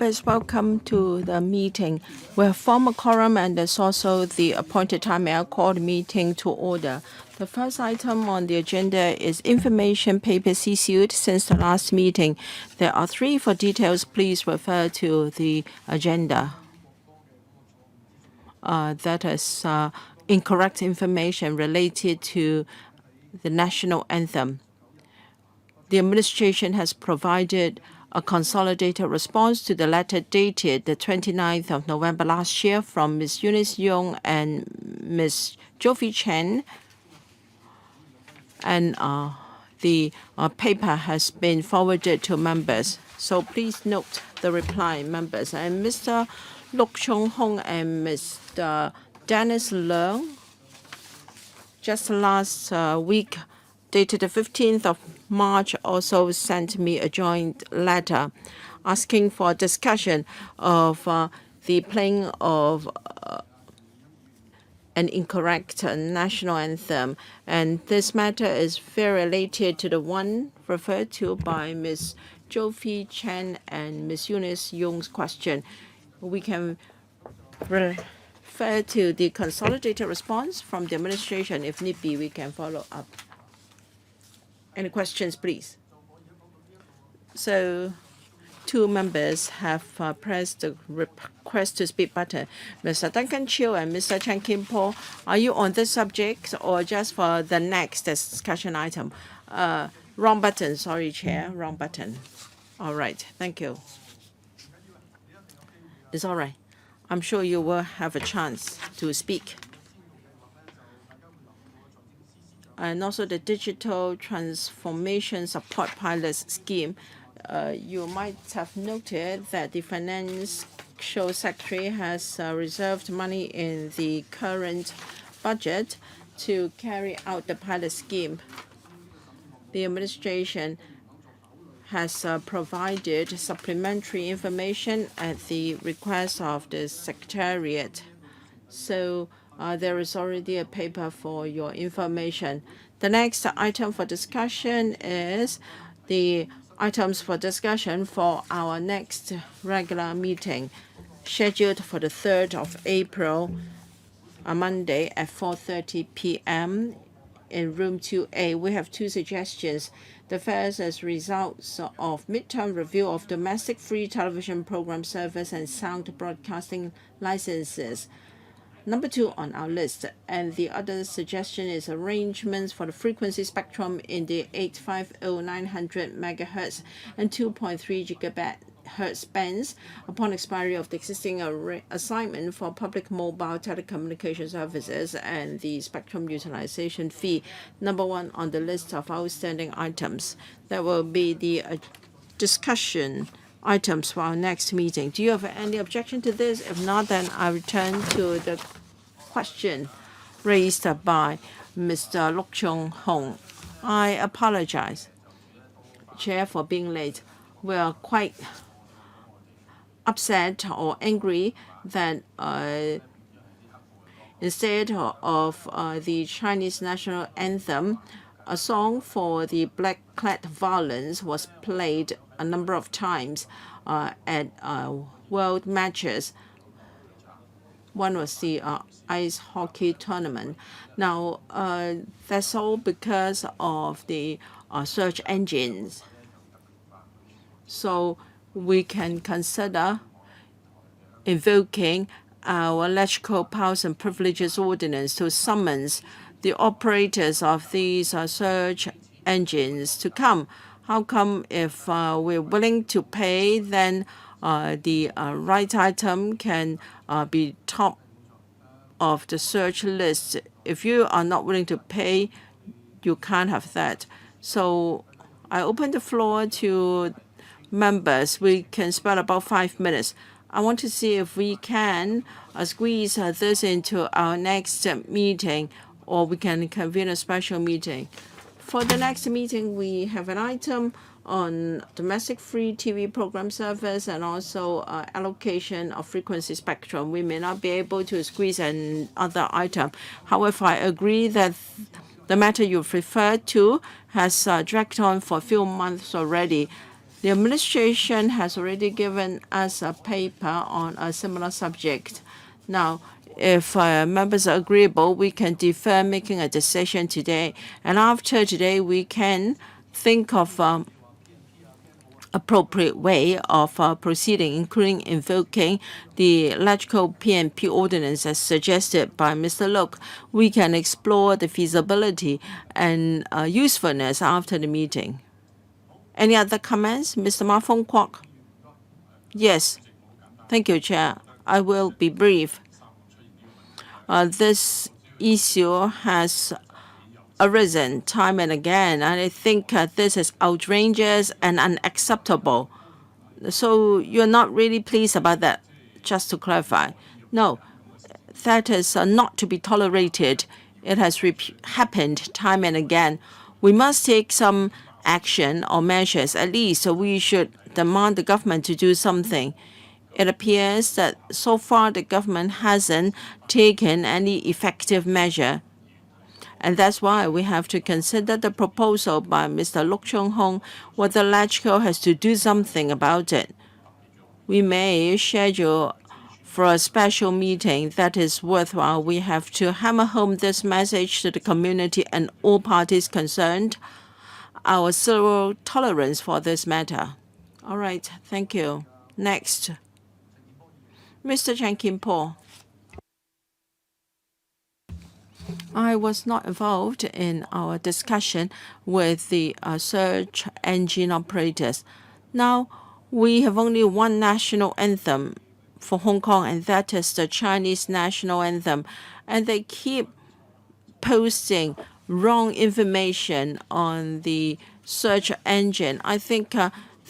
Members, welcome to the meeting. We have formed a quorum and there's also the appointed time. May I call the meeting to order. The first item on the agenda is information papers issued since the last meeting. There are 3. For details, please refer to the agenda. That is incorrect information related to the national anthem. The administration has provided a consolidated response to the letter dated the 29th of November last year from Ms. Eunice Young and Ms. Joephy Chen. And the paper has been forwarded to members. So please note the reply, members. And Mr. Chung-hung and Mr. Dennis LEUNG, just last week, dated the 15th of March, also sent me a joint letter asking for discussion of the playing of an incorrect national anthem. And this matter is very related to the one referred to by Ms. Joephy Chen and Ms. Eunice Young's question. We can refer to the consolidated response from the administration. If need be, we can follow up. Any questions, please? So 2 members have pressed the request to speak button. Mr. Duncan Chiu and Mr. Chan Kim Po, are you on this subject or just for the next discussion item? Wrong button, sorry, Chair, wrong button. All right, thank you. It's all right. I'm sure you will have a chance to speak. And also the digital transformation support pilot scheme. You might have noted that the Financial Secretary has reserved money in the current budget to carry out the pilot scheme. The administration has provided supplementary information at the request of the Secretariat. So there is already a paper for your information. The next item for discussion is the items for discussion for our next regular meeting, scheduled for the 3rd of April, a Monday at 4:30 p.m. in room 2A. We have 2 suggestions. The first is results of midterm review of domestic free television program service and sound broadcasting licenses. Number 2 on our list, and the other suggestion is arrangements for the frequency spectrum in the 850-900 MHz and 2.3 GHz bands upon expiry of the existing assignment for public mobile telecommunication services and the spectrum utilization fee. Number 1 on the list of outstanding items. That will be the discussion items for our next meeting. Do you have any objection to this? If not, then I return to the question raised by Mr. Chung-hung. I apologize, Chair, for being late. We are quite upset or angry that instead of the Chinese national anthem, a song for the black-clad violence was played a number of times at world matches. One was the ice hockey tournament. Now, that's all because of the search engines. So we can consider invoking our Electrical Powers and Privileges Ordinance to summons the operators of these search engines to come. How come if we're willing to pay, then the right item can be top of the search list? If you are not willing to pay, you can't have that. So I open the floor to members. We can spend about 5 minutes. I want to see if we can squeeze this into our next meeting, or we can convene a special meeting. For the next meeting, we have an item on domestic free TV program service and also allocation of frequency spectrum. We may not be able to squeeze another item. However, I agree that the matter you've referred to has dragged on for a few months already. The administration has already given us a paper on a similar subject. Now, if members are agreeable, we can defer making a decision today. And after today, we can think of appropriate way of proceeding, including invoking the electrical PNP ordinance as suggested by Mr. Look. We can explore the feasibility and usefulness after the meeting. Any other comments? Mr. Ma Fong Kwok? Yes. Thank you, Chair. I will be brief. This issue has arisen time and again, and I think this is outrageous and unacceptable. So you're not really pleased about that, just to clarify. No, that is not to be tolerated. It has happened time and again. We must take some action or measures. At least we should demand the government to do something. It appears that so far the government hasn't taken any effective measure. And that's why we have to consider the proposal by Mr. Chung-hung whether LegCo has to do something about it. We may schedule for a special meeting that is worthwhile. We have to hammer home this message to the community and all parties concerned, our zero tolerance for this matter. All right, thank you. Next, Mr. Chan Kim-po. I was not involved in our discussion with the search engine operators. Now, we have only one national anthem for Hong Kong, and that is the Chinese national anthem. And they keep posting wrong information on the search engine. I think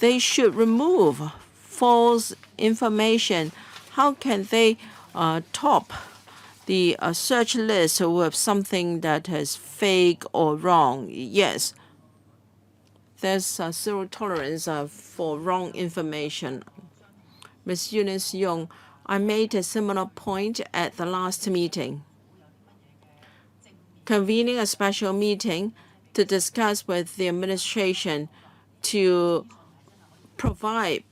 they should remove false information. How can they top the search list with something that is fake or wrong? Yes, there's zero tolerance for wrong information. Ms. Eunice Yong, I made a similar point at the last meeting. Convening a special meeting to discuss with the administration to provide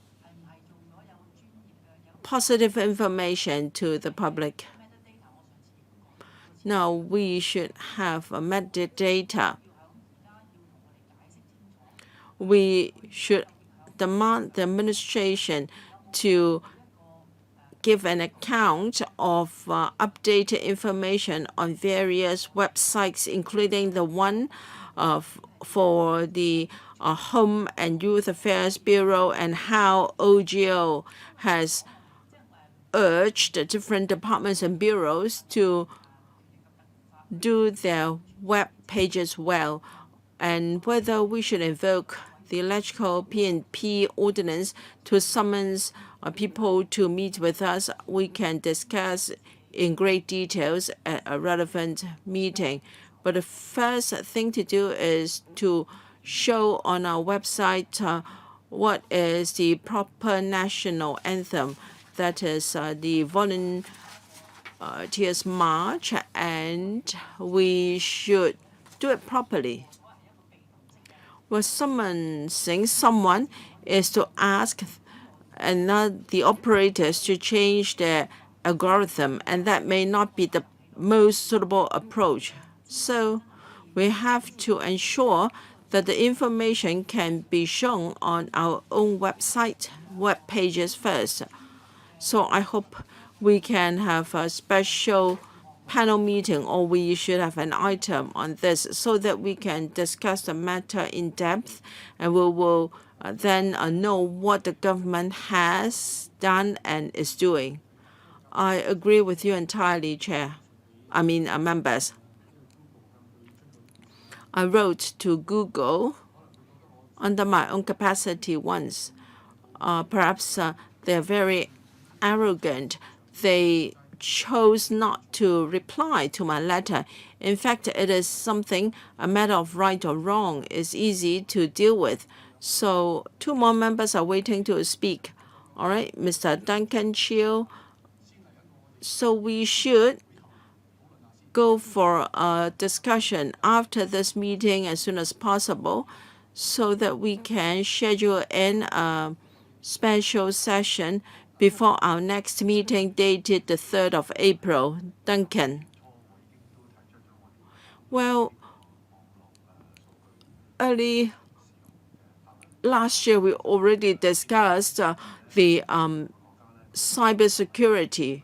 positive information to the public. Now, we should have a metadata. We should demand the administration to give an account of updated information on various websites, including the one for the Home and Youth Affairs Bureau, and how OGO has urged different departments and bureaus to do their web pages well, and whether we should invoke the electrical PNP ordinance to summons people to meet with us. We can discuss in great details at a relevant meeting. But the first thing to do is to show on our website what is the proper national anthem, that is the volunteers march, and we should do it properly. Well, summoning someone is to ask and not the operators to change their algorithm, and that may not be the most suitable approach. So we have to ensure that the information can be shown on our own website, web pages first. So I hope we can have a special panel meeting, or we should have an item on this so that we can discuss the matter in depth, and we will then know what the government has done and is doing. I agree with you entirely, members. I wrote to Google under my own capacity once. Perhaps they're very arrogant. They chose not to reply to my letter. In fact, it is something, a matter of right or wrong, is easy to deal with. So 2 more members are waiting to speak. All right, Mr. Duncan Chiu. So we should go for a discussion after this meeting as soon as possible, so that we can schedule in a special session before our next meeting dated the 3rd of April. Duncan. Well, early last year we already discussed the cybersecurity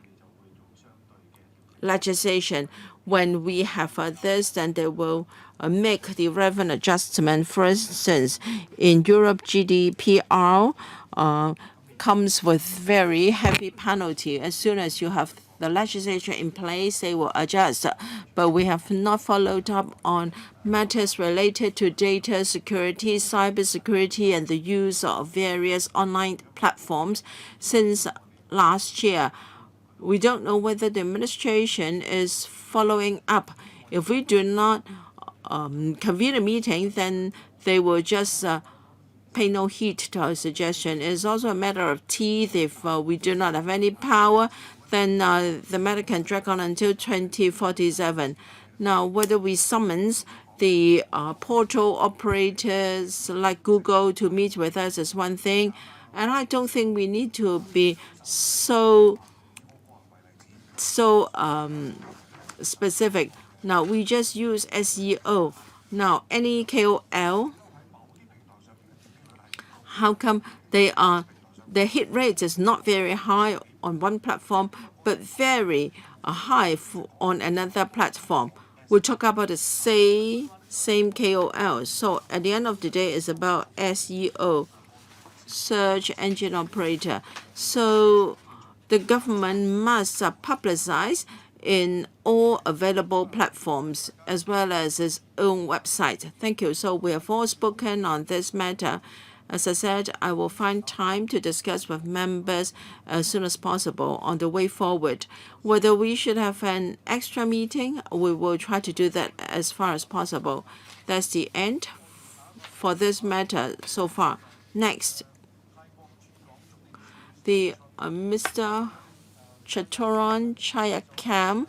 legislation. When we have this, then they will make the relevant adjustment. For instance, in Europe, GDPR comes with very heavy penalty. As soon as you have the legislation in place, they will adjust. But we have not followed up on matters related to data security, cybersecurity, and the use of various online platforms since last year. We don't know whether the administration is following up. If we do not convene a meeting, then they will just pay no heed to our suggestion. It's also a matter of teeth. If we do not have any power, then the matter can drag on until 2047. Now, whether we summons the portal operators like Google to meet with us is one thing, and I don't think we need to be so specific. Now, we just use SEO. Now, any KOL, how come their hit rate is not very high on one platform, but very high on another platform? We talk about the same KOL. So at the end of the day, it's about SEO, search engine operator. So the government must publicize in all available platforms as well as its own website. Thank you. So we have all spoken on this matter. As I said, I will find time to discuss with members as soon as possible on the way forward. Whether we should have an extra meeting, we will try to do that as far as possible. That's the end for this matter so far. Next, the Mr. Chaturan Chayakam,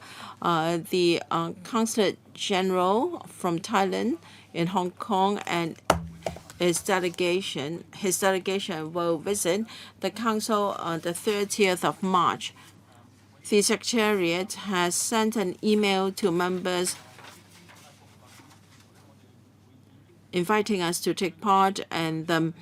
the Consulate General from Thailand in Hong Kong, and his delegation will visit the Council on the 30th of March. The Secretariat has sent an email to members inviting us to take part, and the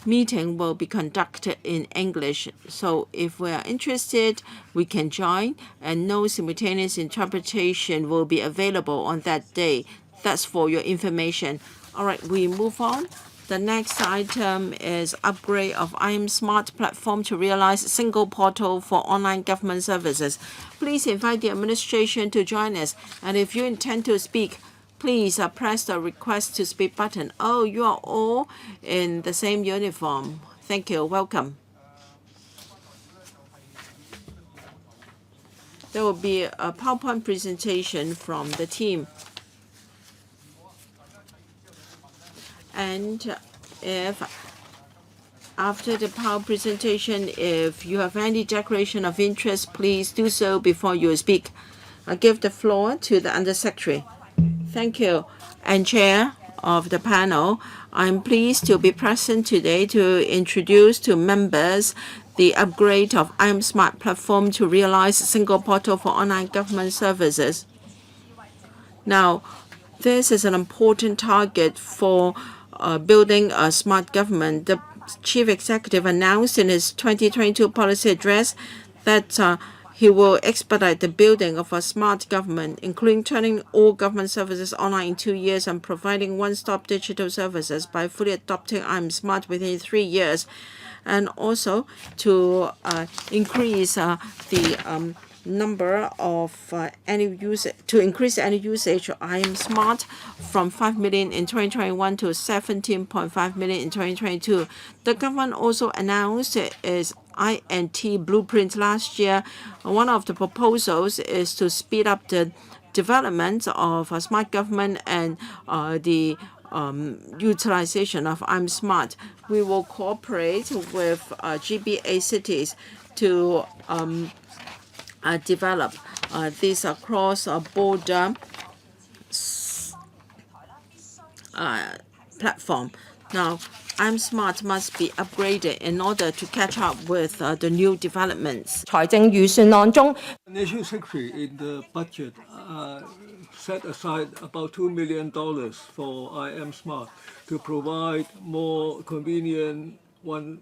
meeting will be conducted in English. So if we are interested, we can join, and no simultaneous interpretation will be available on that day. That's for your information. All right, we move on. The next item is upgrade of IM Smart platform to realize single portal for online government services. Please invite the administration to join us. And if you intend to speak, please press the request to speak button. Oh, you are all in the same uniform. Thank you. Welcome. There will be a PowerPoint presentation from the team. And if after the PowerPoint presentation, if you have any declaration of interest, please do so before you speak. I give the floor to the Undersecretary. Thank you. And Chair of the panel, I'm pleased to be present today to introduce to members the upgrade of IM Smart platform to realize single portal for online government services. Now, this is an important target for building a smart government. The Chief Executive announced in his 2022 policy address that he will expedite the building of a smart government, including turning all government services online in 2 years and providing one-stop digital services by fully adopting IM Smart within 3 years, and also to increase the number of increase any usage of IM Smart from 5 million in 2021 to 17.5 million in 2022. The government also announced its INT blueprint last year. One of the proposals is to speed up the development of a smart government and the utilization of IM Smart. We will cooperate with GBA cities to develop these cross-border platform. Now, I'm Smart must be upgraded in order to catch up with the new developments. 財政預算案中， Financial Secretary in the budget set aside about $2 million for I Am Smart to provide more convenient one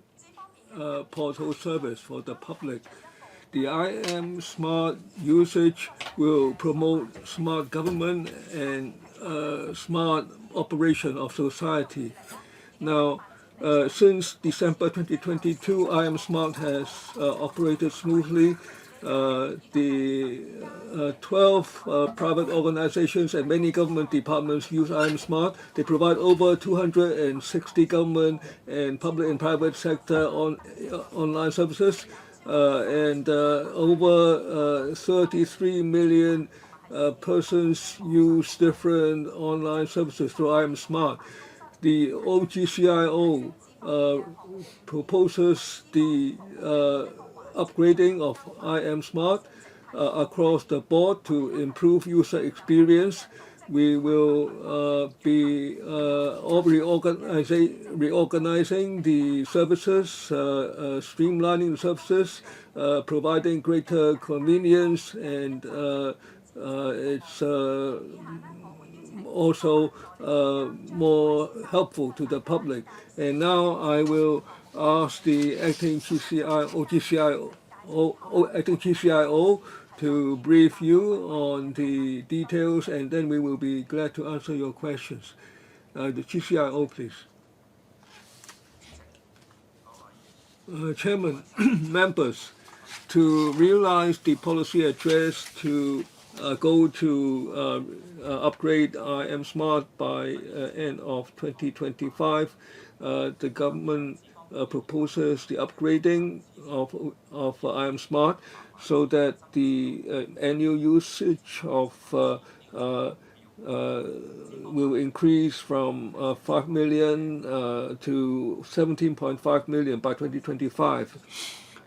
portal service for the public. The I Am Smart usage will promote smart government and smart operation of society. Now, since December 2022, I Am Smart has operated smoothly. The 12 private organizations and many government departments use I Am Smart. They provide over 260 government and public and private sector online services, and over 33 million persons use different online services through I Am Smart. The OGCIO proposes the upgrading of I Am Smart across the board to improve user experience. We will be reorganizing the services, streamlining the services, providing greater convenience, and it's also more helpful to the public. And now I will ask the acting GCIO to brief you on the details, and then we will be glad to answer your questions. The GCIO, please. Chairman, members, to realize the policy address to go to upgrade I Am Smart by end of 2025, the government proposes the upgrading of I Am Smart so that the annual usage of will increase from 5 million to 17.5 million by 2025.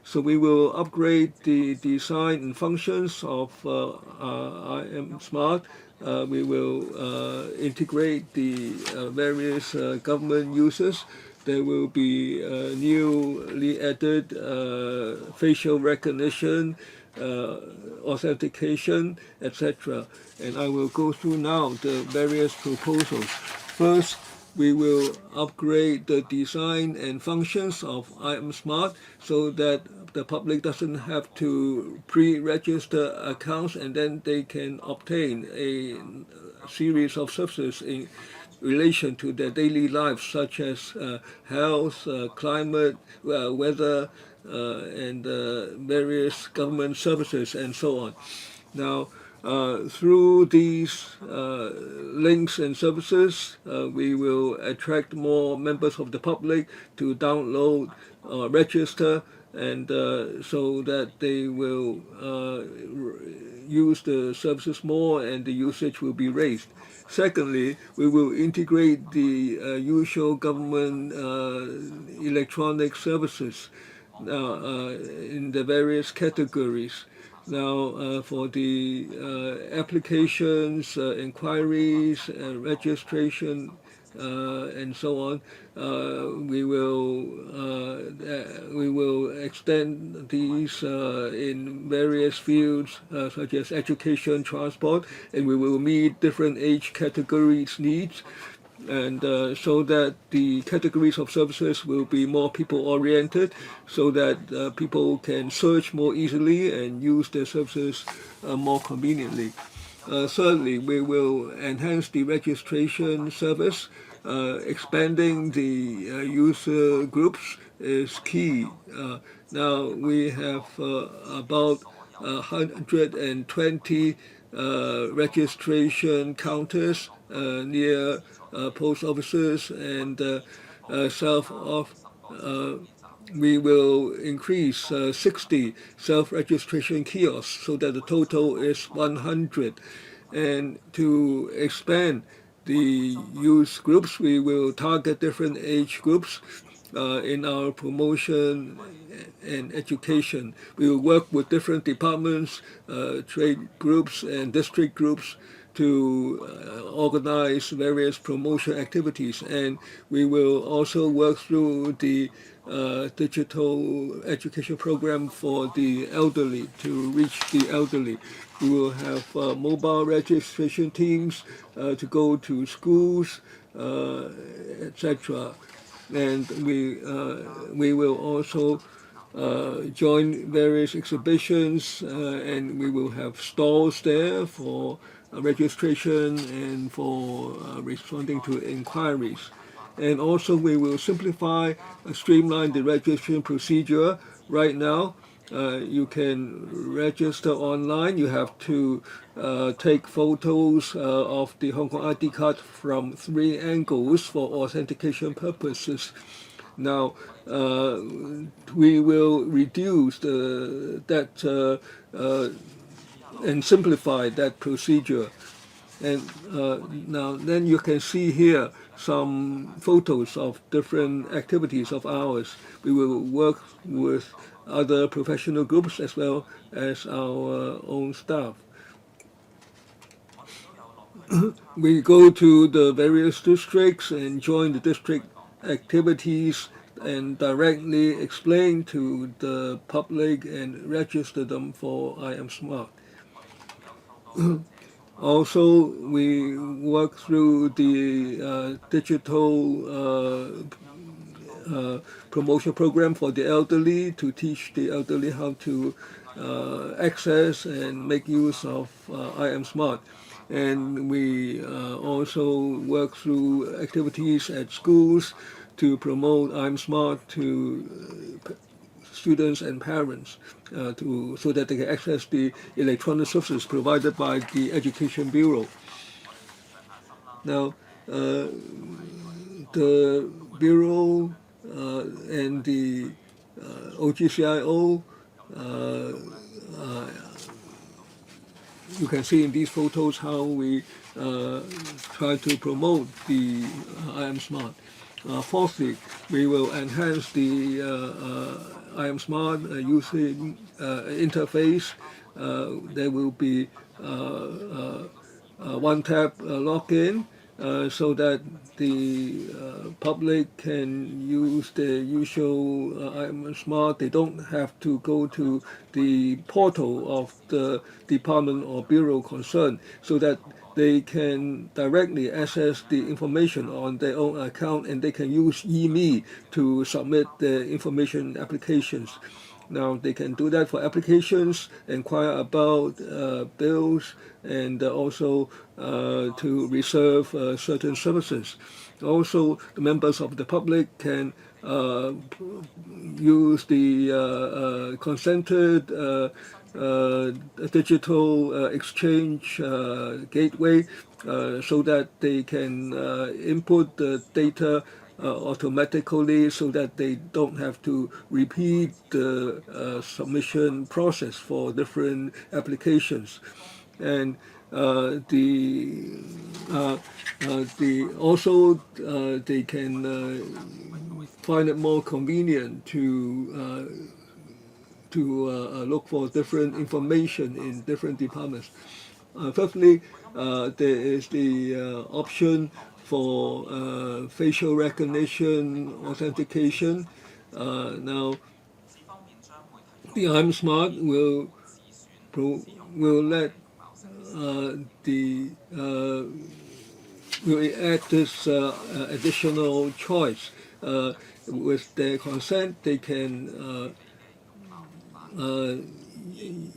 So we will upgrade the design and functions of I Am Smart. We will integrate the various government uses. There will be newly added facial recognition, authentication, etc. And I will go through now the various proposals. First, we will upgrade the design and functions of I Am Smart so that the public doesn't have to pre-register accounts, and then they can obtain a series of services in relation to their daily lives, such as health, climate, weather, and various government services, and so on. Now, through these links and services, we will attract more members of the public to download, register, and so that they will use the services more and the usage will be raised. Secondly, we will integrate the usual government electronic services in the various categories. Now, for the applications, inquiries, registration, and so on, we will extend these in various fields such as education, transport, and we will meet different age categories' needs. And so that the categories of services will be more people-oriented, so that people can search more easily and use their services more conveniently. Thirdly, we will enhance the registration service. Expanding the user groups is key. Now we have about 120 registration counters near post offices and we will increase 60 self-registration kiosks so that the total is 100. And to expand the youth groups, we will target different age groups in our promotion and education. We will work with different departments, trade groups, and district groups to organize various promotion activities, and we will also work through the digital education program for the elderly to reach the elderly. We will have mobile registration teams to go to schools, etc. And we will also join various exhibitions, and we will have stalls there for registration and for responding to inquiries. And also we will simplify, streamline the registration procedure. Right now, you can register online. You have to take photos of the Hong Kong ID card from 3 angles for authentication purposes. Now, we will reduce that and simplify that procedure. And now then you can see here some photos of different activities of ours. We will work with other professional groups as well as our own staff. We go to the various districts and join the district activities and directly explain to the public and register them for I Am Smart. Also, we work through the digital promotion program for the elderly to teach the elderly how to access and make use of I Am Smart. And we also work through activities at schools to promote I'm Smart to students and parents so that they can access the electronic services provided by the Education Bureau. Now, the Bureau and the OGCIO, you can see in these photos how we try to promote the I Am Smart. Fourthly, we will enhance the I Am Smart using interface. There will be one-tap login so that the public can use the usual I Am Smart. They don't have to go to the portal of the department or bureau concerned, so that they can directly access the information on their own account, and they can use eMe to submit the information applications. Now they can do that for applications, inquire about bills, and also to reserve certain services. Also, the members of the public can use the consented digital exchange gateway so that they can input the data automatically, so that they don't have to repeat the submission process for different applications. And they can find it more convenient to look for different information in different departments. Fifthly, there is the option for facial recognition authentication. Now, the I'm Smart will let will add this additional choice. With their consent, they can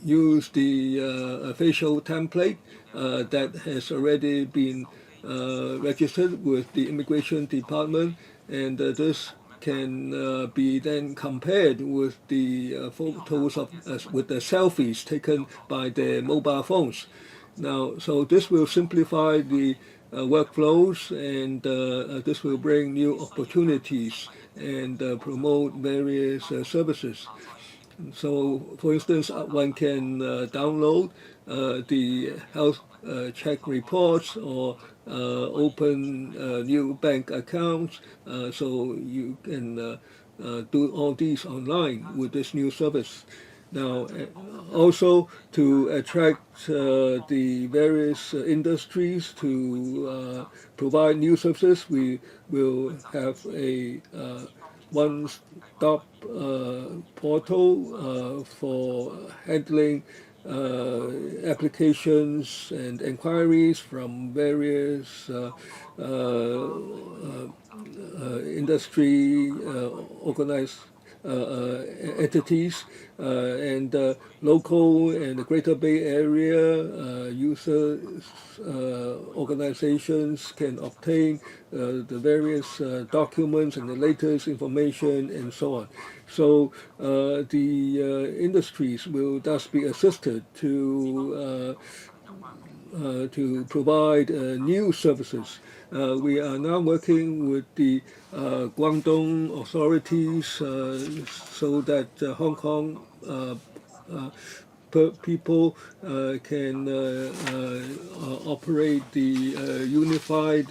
use the facial template that has already been registered with the immigration department, and this can be then compared with the photos of with the selfies taken by their mobile phones. Now, so this will simplify the workflows, and this will bring new opportunities and promote various services. So, for instance, one can download the health check reports or open new bank accounts, so you can do all these online with this new service. Now, also to attract the various industries to provide new services, we will have a one-stop portal for handling applications and inquiries from various industry organized entities and local and the Greater Bay Area users organizations can obtain the various documents and the latest information and so on. So the industries will thus be assisted to provide new services. We are now working with the Guangdong authorities so that Hong Kong people can operate the unified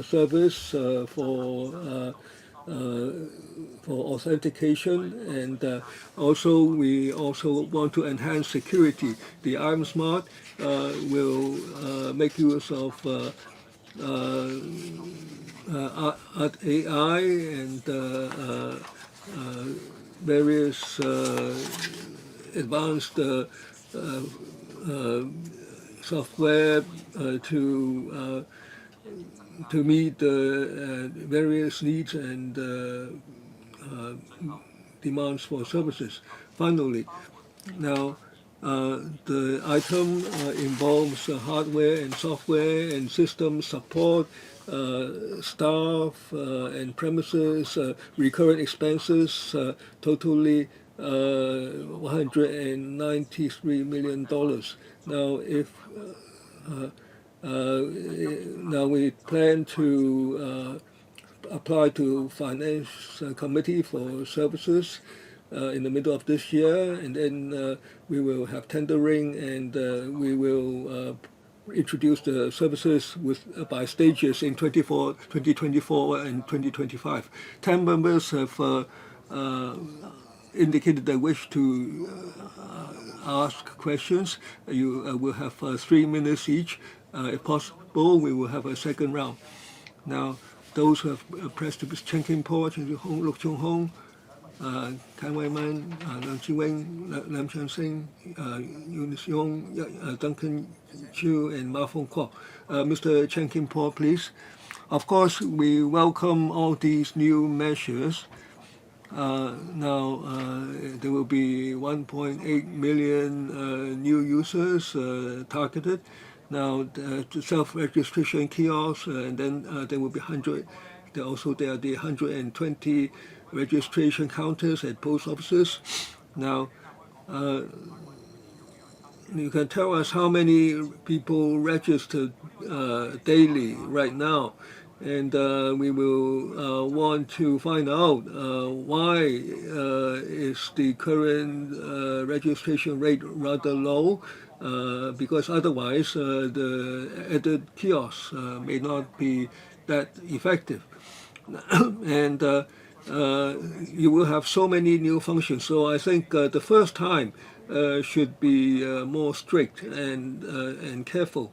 service for authentication, and also we also want to enhance security. The I'm Smart will make use of AI and various advanced software to meet the various needs and demands for services. Finally, now the item involves hardware and software and system support, staff and premises, recurrent expenses, totally $193 million. Now, if now we plan to apply to Finance Committee for services in the middle of this year, and then we will have tendering, and we will introduce the services by stages in 2024 and 2025. 10 members have indicated their wish to ask questions. You will have 3 minutes each. If possible, we will have a second round. Now, those who have pressed the Chung-hung, Chung-hung, Kan Wei-man, Leung Tsz-wing, Lam Chang-sing, Eunice Yong, Duncan Chu, and Ma Fong-kwok. Mr. Chung-hung, please. Of course, we welcome all these new measures. Now, there will be 1.8 million new users targeted. Now, the self-registration kiosks, and then there will be 100. There are the 120 registration counters at post offices. Now, you can tell us how many people registered daily right now, and we will want to find out why is the current registration rate rather low, because otherwise the added kiosks may not be that effective. And you will have so many new functions. So I think the first time should be more strict and careful,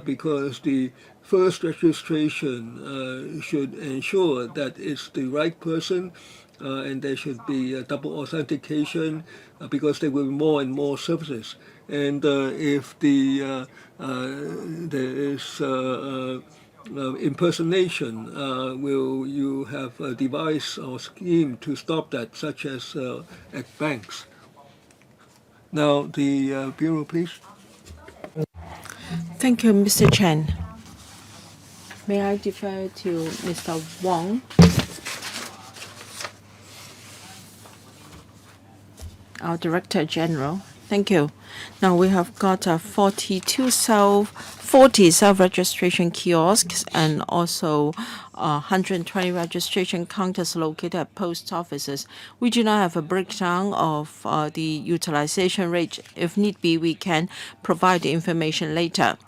because the first registration should ensure that it's the right person, and there should be double authentication, because there will be more and more services. And if there is impersonation, will you have a device or scheme to stop that, such as at banks? Now, the Bureau, please. Thank you, Mr. Chen. May I defer to Mr. Wong? Our Director General. Thank you. Now we have got 40 self-registration kiosks and also 120 registration counters located at post offices. We do not have a breakdown of the utilization rate. If need be, we can provide the information later.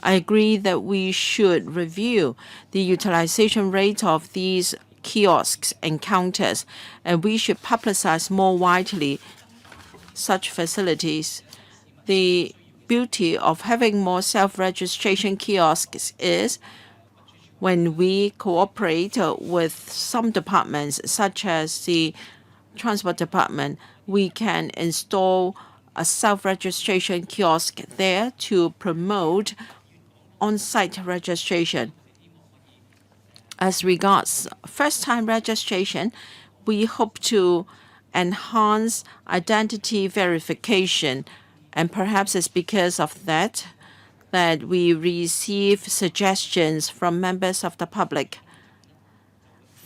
I agree that we should review the utilization rate of these kiosks and counters, and we should publicize more widely such facilities. The beauty of having more self-registration kiosks is when we cooperate with some departments, such as the Transport Department, we can install a self-registration kiosk there to promote on-site registration. As regards first-time registration, we hope to enhance identity verification, and perhaps it's because of that we receive suggestions from members of the public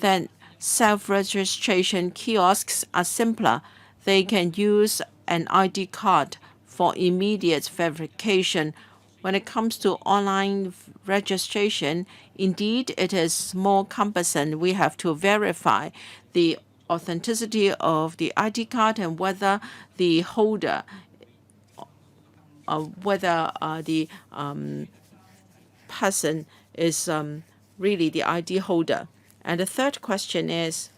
that self-registration kiosks are simpler. They can use an ID card for immediate verification. When it comes to online registration, indeed, it is more cumbersome. We have to verify the authenticity of the ID card and whether the holder, the person is really the ID holder. And the third question is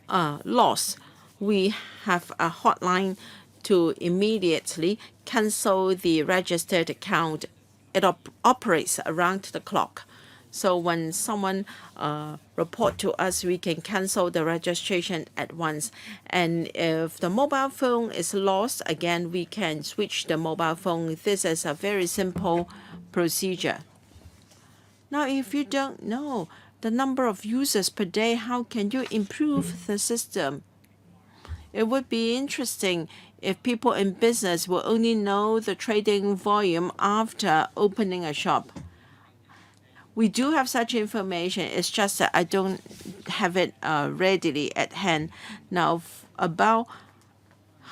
loss. We have a hotline to immediately cancel the registered account. It operates around the clock. So when someone report to us, we can cancel the registration at once. And if the mobile phone is lost, again, we can switch the mobile phone. This is a very simple procedure. Now, if you don't know the number of users per day, how can you improve the system? It would be interesting if people in business will only know the trading volume after opening a shop. We do have such information. It's just that I don't have it readily at hand. Now, about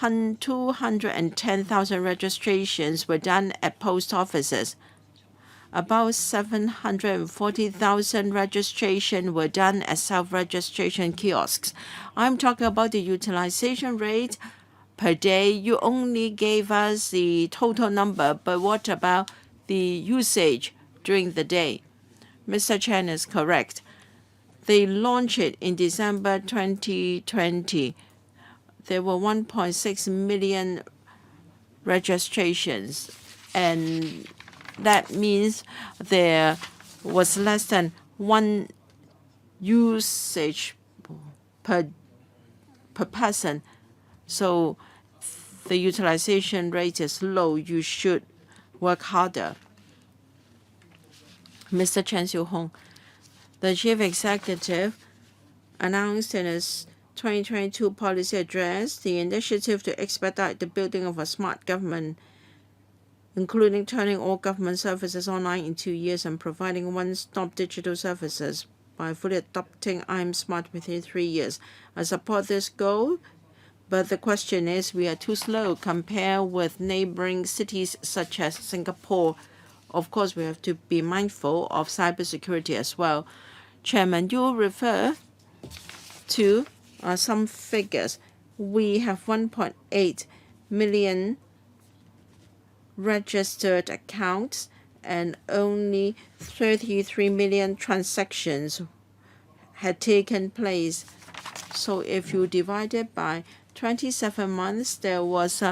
210,000 registrations were done at post offices. About 740,000 registrations were done at self-registration kiosks. I'm talking about the utilization rate per day. You only gave us the total number, but what about the usage during the day? Mr. Chen is correct. They launched it in December 2020. There were 1.6 million registrations, and that means there was less than one usage per person. So the utilization rate is low. You should work harder. Mr. Chen Xiuhong, the chief executive, announced in his 2022 policy address the initiative to expedite the building of a smart government, including turning all government services online in 2 years and providing one-stop digital services by fully adopting I'm Smart within 3 years. I support this goal, but the question is we are too slow compared with neighboring cities such as Singapore. Of course, we have to be mindful of cybersecurity as well. Chairman, you refer to some figures. We have 1.8 million registered accounts and only 33 million transactions had taken place. So if you divide it by 27 months, there was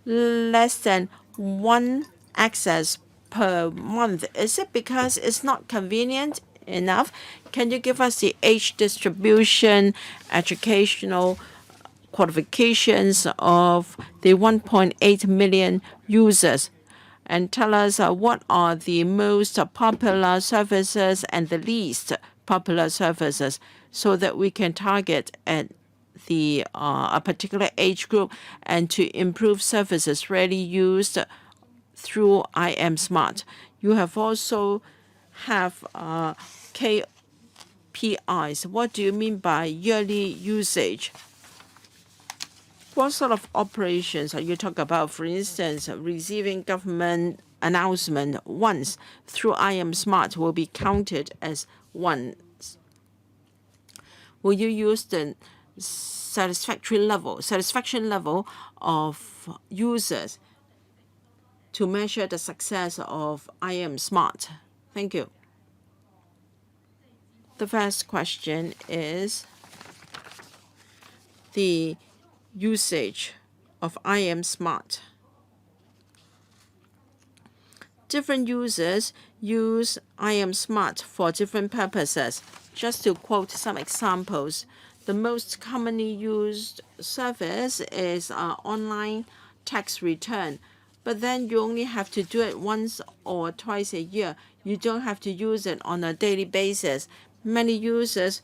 less than one access per month. Is it because it's not convenient enough? Can you give us the age distribution, educational qualifications of the 1.8 million users, and tell us what are the most popular services and the least popular services so that we can target at the a particular age group and to improve services rarely used through I Am Smart. You have also have KPIs. What do you mean by yearly usage? What sort of operations are you talking about? For instance, receiving government announcement once through I Am Smart will be counted as once. Will you use the satisfaction level of users to measure the success of I Am Smart? Thank you. The first question is the usage of IM Smart. Different users use IM Smart for different purposes. Just to quote some examples, the most commonly used service is online tax return. But then you only have to do it once or twice a year. You don't have to use it on a daily basis. Many users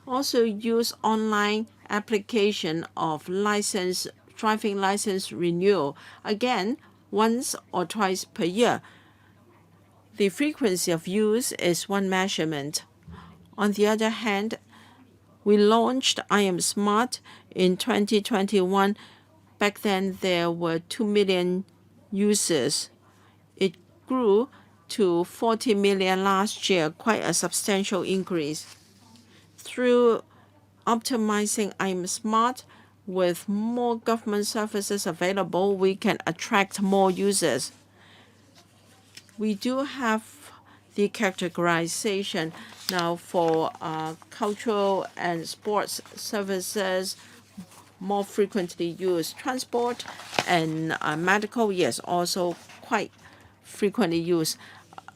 also use online application of driving license renewal, again, once or twice per year. The frequency of use is one measurement. On the other hand, we launched IM Smart in 2021. Back then, there were 2 million users. It grew to 40 million last year, quite a substantial increase. Through optimizing IM Smart, with more government services available, we can attract more users. We do have the categorization now for cultural and sports services, more frequently used. Transport and medical, yes, also quite frequently used.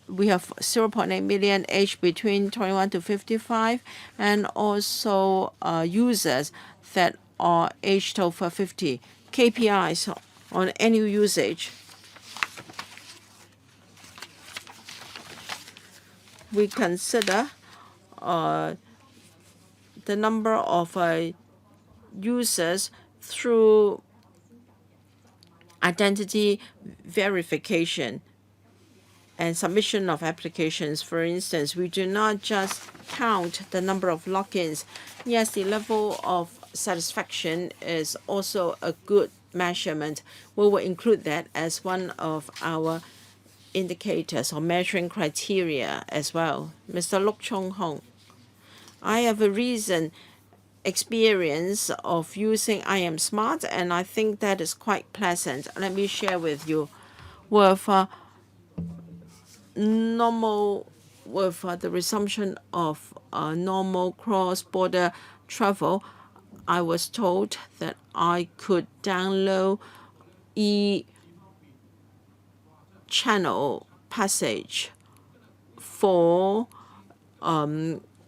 We have 0.8 million age between 21 to 55, and also users that are aged over 50. KPIs on annual usage. We consider the number of users through identity verification and submission of applications. For instance, we do not just count the number of logins. Yes, the level of satisfaction is also a good measurement. We will include that as one of our indicators or measuring criteria as well. Mr. Chung-hung, I have a recent experience of using IM Smart, and I think that is quite pleasant. Let me share with you. With the resumption of normal cross-border travel, I was told that I could download channel passage for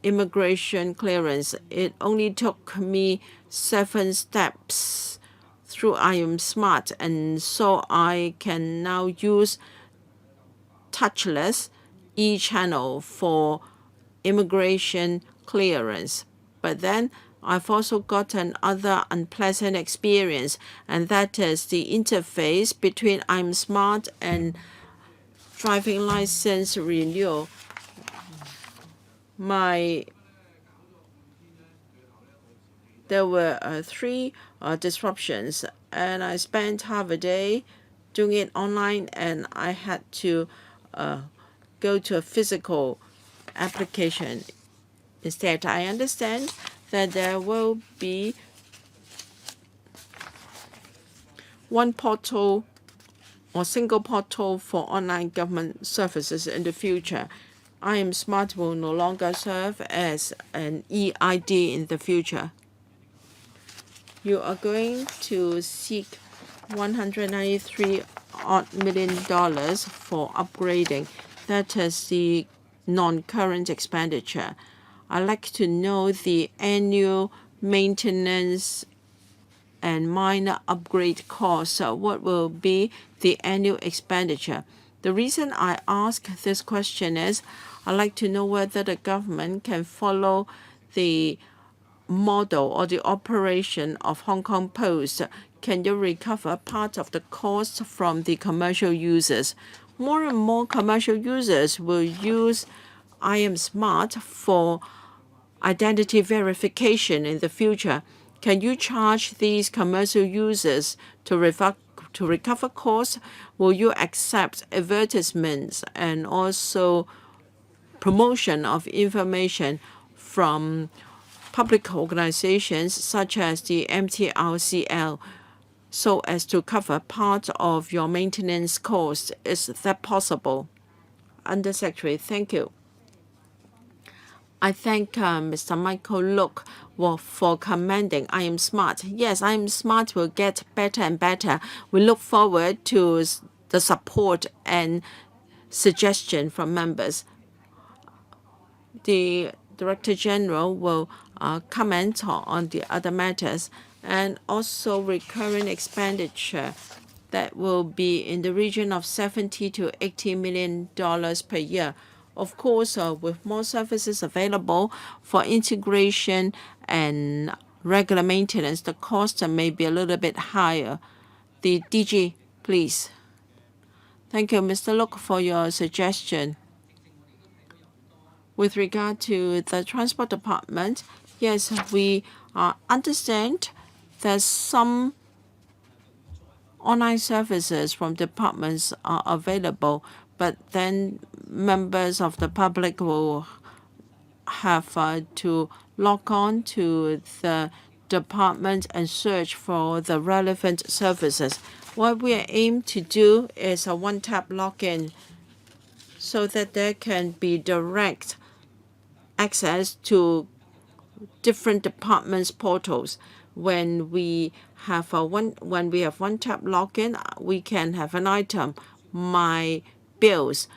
immigration clearance. It only took me 7 steps through IM Smart, and so I can now use touchless e-channel for immigration clearance. But then I've also gotten other unpleasant experience, and that is the interface between IM Smart and driving license renewal. There were 3 disruptions, and I spent half a day doing it online, and I had to go to a physical application instead. I understand that there will be one portal or single portal for online government services in the future. IM Smart will no longer serve as an EID in the future. You are going to seek $193 million for upgrading. That is the non-current expenditure. I'd like to know the annual maintenance and minor upgrade costs. What will be the annual expenditure? The reason I ask this question is I'd like to know whether the government can follow the model or the operation of Hong Kong Post. Can you recover part of the cost from the commercial users? More and more commercial users will use IM Smart for identity verification in the future. Can you charge these commercial users to recover costs? Will you accept advertisements and also promotion of information from public organizations such as the MTRCL so as to cover part of your maintenance costs? Is that possible? Undersecretary, thank you. I thank Mr. Michael Look for commending I Am Smart. Yes, I Am Smart will get better and better. We look forward to the support and suggestion from members. The Director General will comment on the other matters, and also recurring expenditure that will be in the region of $70 to $80 million per year. Of course, with more services available for integration and regular maintenance, the cost may be a little bit higher. The DG, please. Thank you, Mr. Look, for your suggestion. With regard to the Transport Department, yes, we understand that some online services from departments are available, but then members of the public will have to log on to the department and search for the relevant services. What we aim to do is a one-tap login so that there can be direct access to different departments' portals. When we have one-tap login, we can have an item, my bills,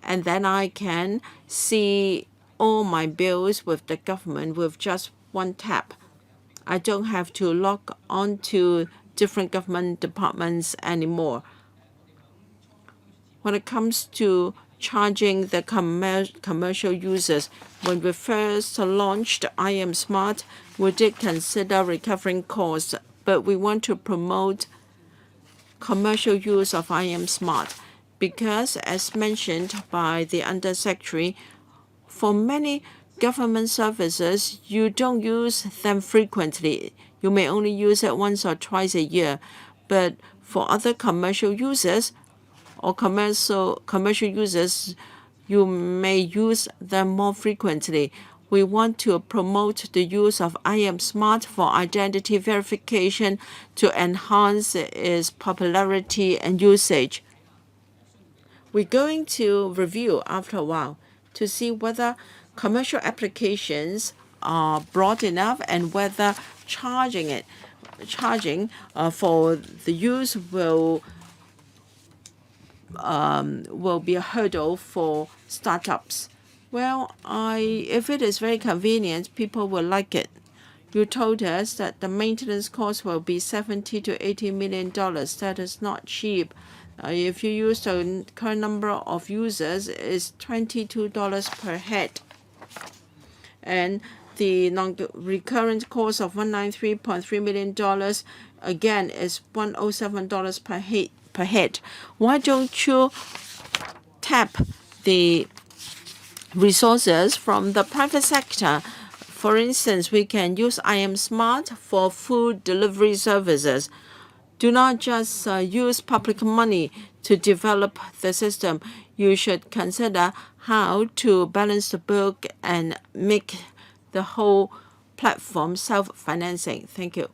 and then I can see all my bills with the government with just one tap. I don't have to log on to different government departments anymore. When it comes to charging the commercial users, when we first launched I Am Smart, we did consider recovering costs, but we want to promote commercial use of I Am Smart because, as mentioned by the Undersecretary, for many government services, you don't use them frequently. You may only use it once or twice a year. But for other commercial users or commercial users, you may use them more frequently. We want to promote the use of I Am Smart for identity verification to enhance its popularity and usage. We're going to review after a while to see whether commercial applications are broad enough and whether charging for the use will be a hurdle for startups. Well, if it is very convenient, people will like it. You told us that the maintenance cost will be $70 to $80 million. That is not cheap. If you use the current number of users, it's $22 per head. And the non-recurrent cost of $193.3 million, again, is $107 per head. Why don't you tap the resources from the private sector? For instance, we can use I Am Smart for food delivery services. Do not just use public money to develop the system. You should consider how to balance the book and make the whole platform self-financing. Thank you.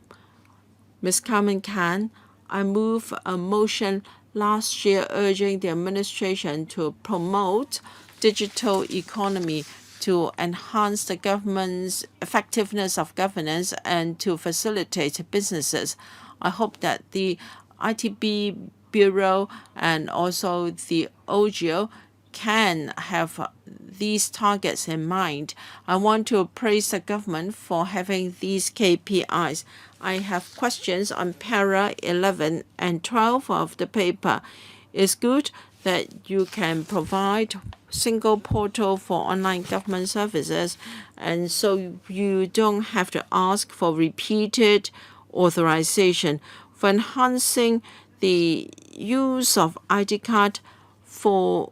Ms. Carmen Kan, I move a motion last year urging the administration to promote digital economy to enhance the government's effectiveness of governance and to facilitate businesses. I hope that the ITB Bureau and also the OGO can have these targets in mind. I want to praise the government for having these KPIs. I have questions on para 11 and 12 of the paper. It's good that you can provide single portal for online government services, and so you don't have to ask for repeated authorization. For enhancing the use of ID card for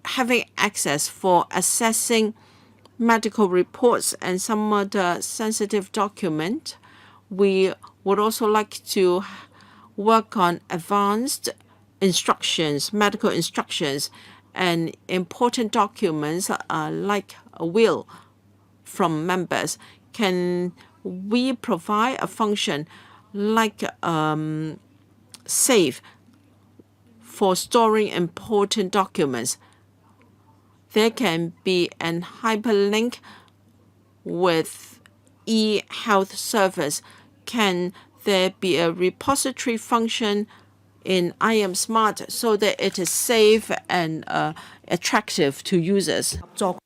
having access for assessing medical reports and some other sensitive document, we would also like to work on advanced instructions, medical instructions, and important documents like a will from members. Can we provide a function like safe for storing important documents? there can be an hyperlink with e-health service. Can there be a repository function in IM Smart so that it is safe and attractive to users? Now,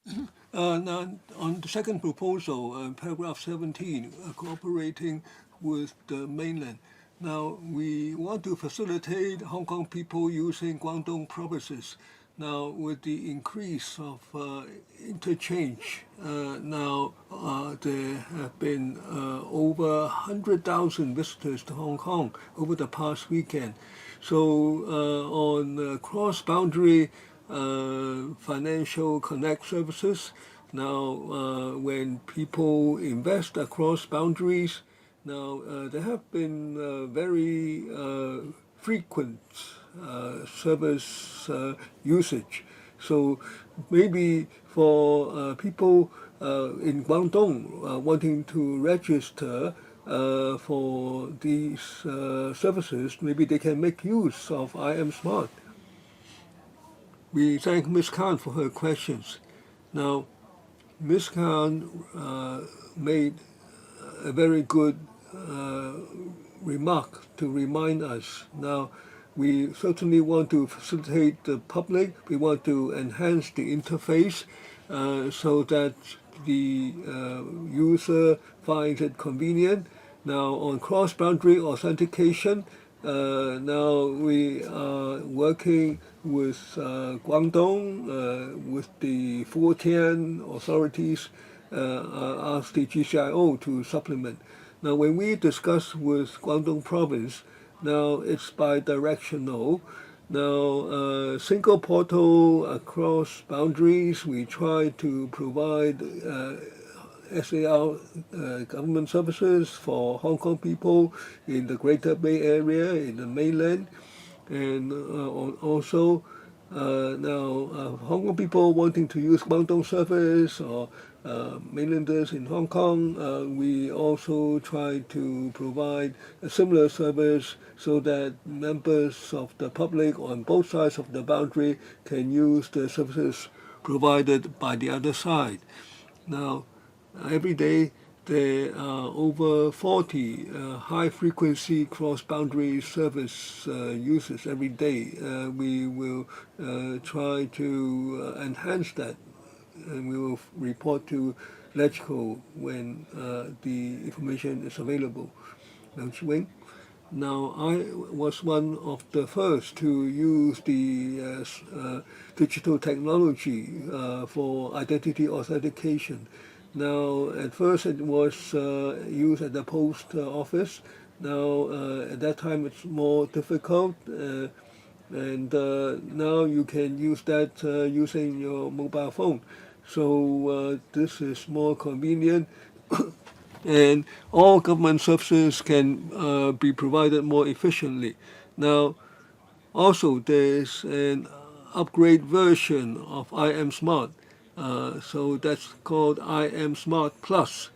on the second proposal, paragraph 17, cooperating with the mainland. Now, we want to facilitate Hong Kong people using Guangdong provinces. Now, with the increase of interchange, now there have been over 100,000 visitors to Hong Kong over the past weekend. So on cross-boundary financial connect services, now when people invest across boundaries, now there have been very frequent service usage. So maybe for people in Guangdong wanting to register for these services, maybe they can make use of IM Smart. We thank Ms. Khan for her questions. Now, Ms. Khan made a very good remark to remind us. Now, we certainly want to facilitate the public. We want to enhance the interface so that the user finds it convenient. Now, on cross-boundary authentication, now we are working with Guangdong, with the Hoi-yan authorities, asked the GCIO to supplement. Now, when we discuss with Guangdong province, now it's bi-directional. Now, single portal across boundaries, we try to provide SAR government services for Hong Kong people in the Greater Bay Area, in the mainland, and also now Hong Kong people wanting to use Guangdong service or mainlanders in Hong Kong, we also try to provide a similar service so that members of the public on both sides of the boundary can use the services provided by the other side. Now, every day there are over 40 high-frequency cross-boundary service users every day. We will try to enhance that, and we will report to LEGCO when the information is available. Now, Tsz-wing. Now, I was one of the first to use the digital technology for identity authentication. Now, at first it was used at the post office. Now, at that time it's more difficult, and now you can use that using your mobile phone. So this is more convenient, and all government services can be provided more efficiently. Now, also there's an upgrade version of IM Smart. So that's called IM Smart Plus.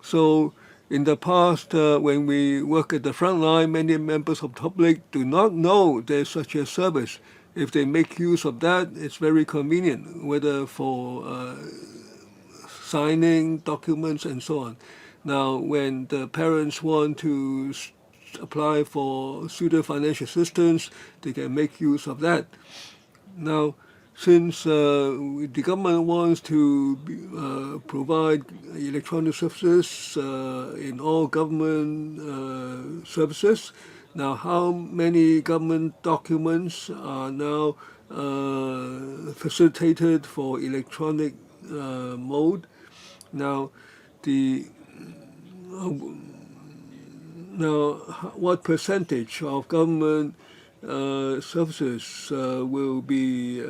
So in the past, when we work at the front line, many members of the public do not know there's such a service. If they make use of that, it's very convenient, whether for signing documents and so on. Now, when the parents want to apply for student financial assistance, they can make use of that. Now, since the government wants to provide electronic services in all government services, now how many government documents are now facilitated for electronic mode? Now, what percentage of government services will be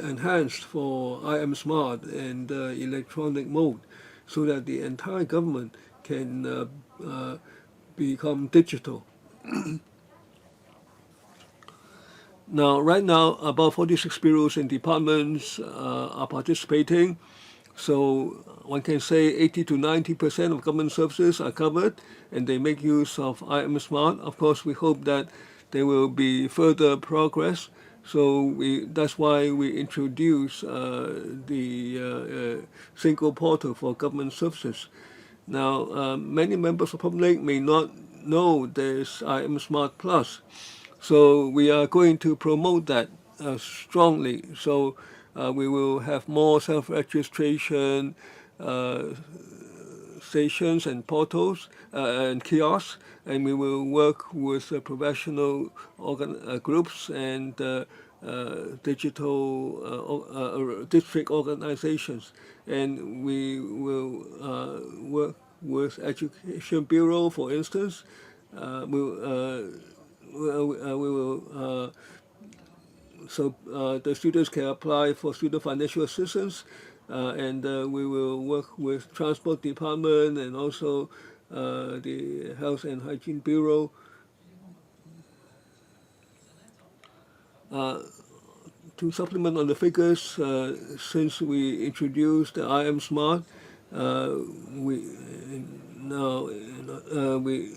enhanced for IM Smart and electronic mode, so that the entire government can become digital. Now, right now, about 46 bureaus and departments are participating. So one can say 80 to 90% of government services are covered, and they make use of IM Smart. Of course, we hope that there will be further progress. So that's why we introduce the single portal for government services. Now, many members of the public may not know there's IM Smart Plus. So we are going to promote that strongly. So we will have more self-registration stations and portals and kiosks, and we will work with professional groups and digital district organizations, and we will work with Education Bureau, for instance. We will so the students can apply for student financial assistance, and we will work with Transport Department and also the Health and Hygiene Bureau. To supplement on the figures, since we introduced the IM Smart, we now we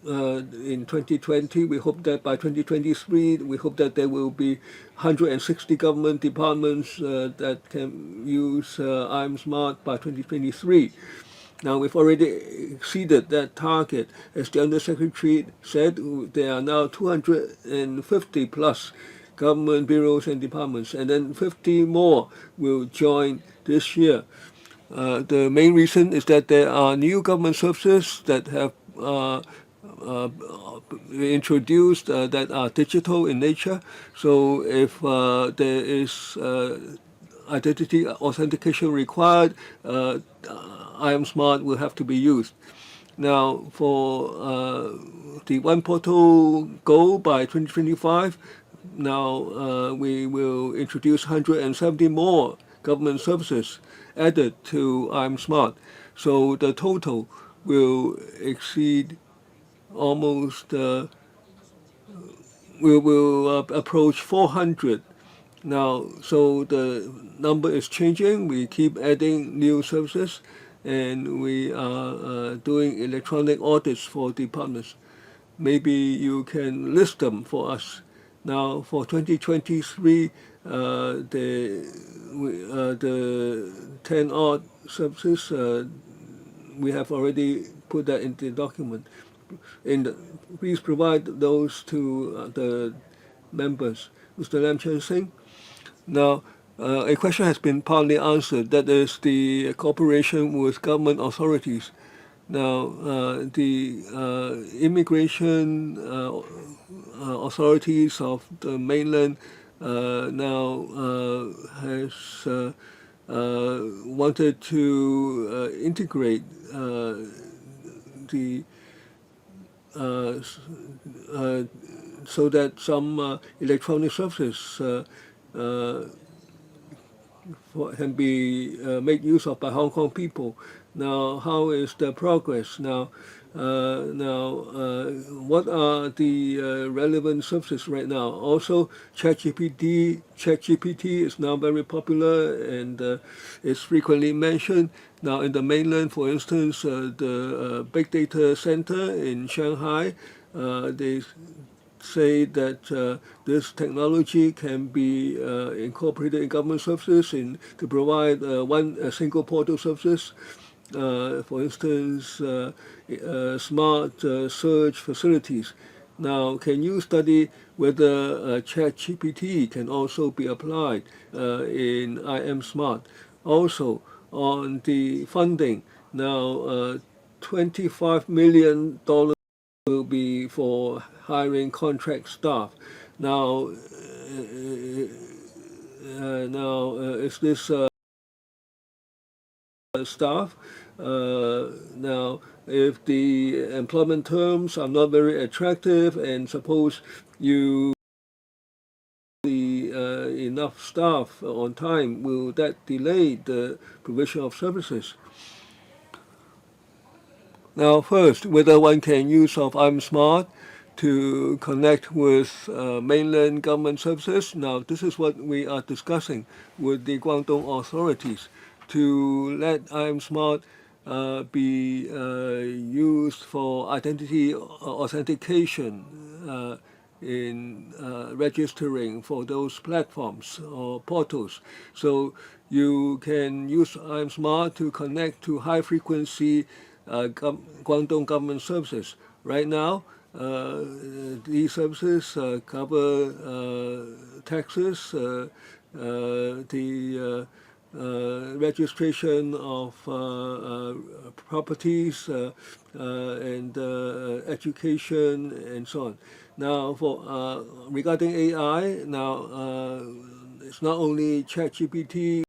in 2020, we hope that by 2023, we hope that there will be 160 government departments that can use IM Smart by 2023. Now, we've already exceeded that target. As the Undersecretary said, there are now 250 plus government bureaus and departments, and then 50 more will join this year. The main reason is that there are new government services that have introduced that are digital in nature. So if there is identity authentication required, IM Smart will have to be used. Now, for the One Portal goal by 2025, now we will introduce 170 more government services added to IM Smart. So the total will exceed almost, will approach 400. Now, so the number is changing. We keep adding new services, and we are doing electronic audits for departments. Maybe you can list them for us. Now, for 2023, the 10 odd services, we have already put that in the document. Please provide those to the members. Mr. Lam Chen-sing. Now, a question has been partly answered. That is the cooperation with government authorities. Now, the immigration authorities of the mainland now has wanted to integrate the so that some electronic services can be made use of by Hong Kong people. Now, how is the progress? Now, what are the relevant services right now? Also, ChatGPT is now very popular and is frequently mentioned. Now, in the mainland, for instance, the Big Data Center in Shanghai, they say that this technology can be incorporated in government services to provide one single portal services. For instance, smart search facilities. Now, can you study whether ChatGPT can also be applied in IM Smart? Also, on the funding, now $25 million will be for hiring contract staff. Now, is this staff? Now, if the employment terms are not very attractive, and suppose you enough staff on time, will that delay the provision of services? Now, first, whether one can use of I'm Smart to connect with mainland government services. Now, this is what we are discussing with the Guangdong authorities to let I'm Smart be used for identity authentication in registering for those platforms or portals. So you can use I'm Smart to connect to high-frequency Guangdong government services. Right now, these services cover taxes, the registration of properties and education and so on. Now, for regarding AI, now it's not only ChatGPT.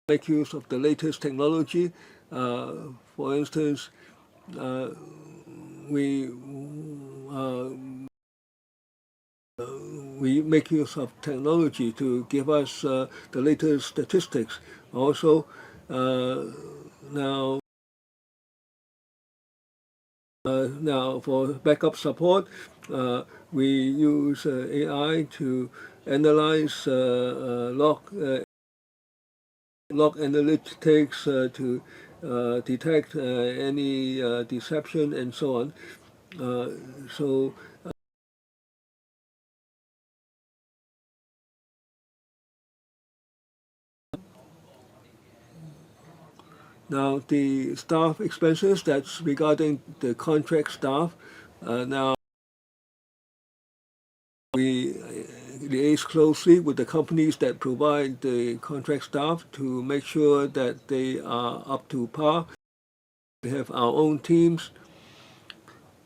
Make use of the latest technology. For instance, we we make use of technology to give us the latest statistics. Also, now for backup support, we use AI to analyze log analytics to detect any deception and so on. So now the staff expenses, that's regarding the contract staff. Now we liaise closely with the companies that provide the contract staff to make sure that they are up to par. We have our own teams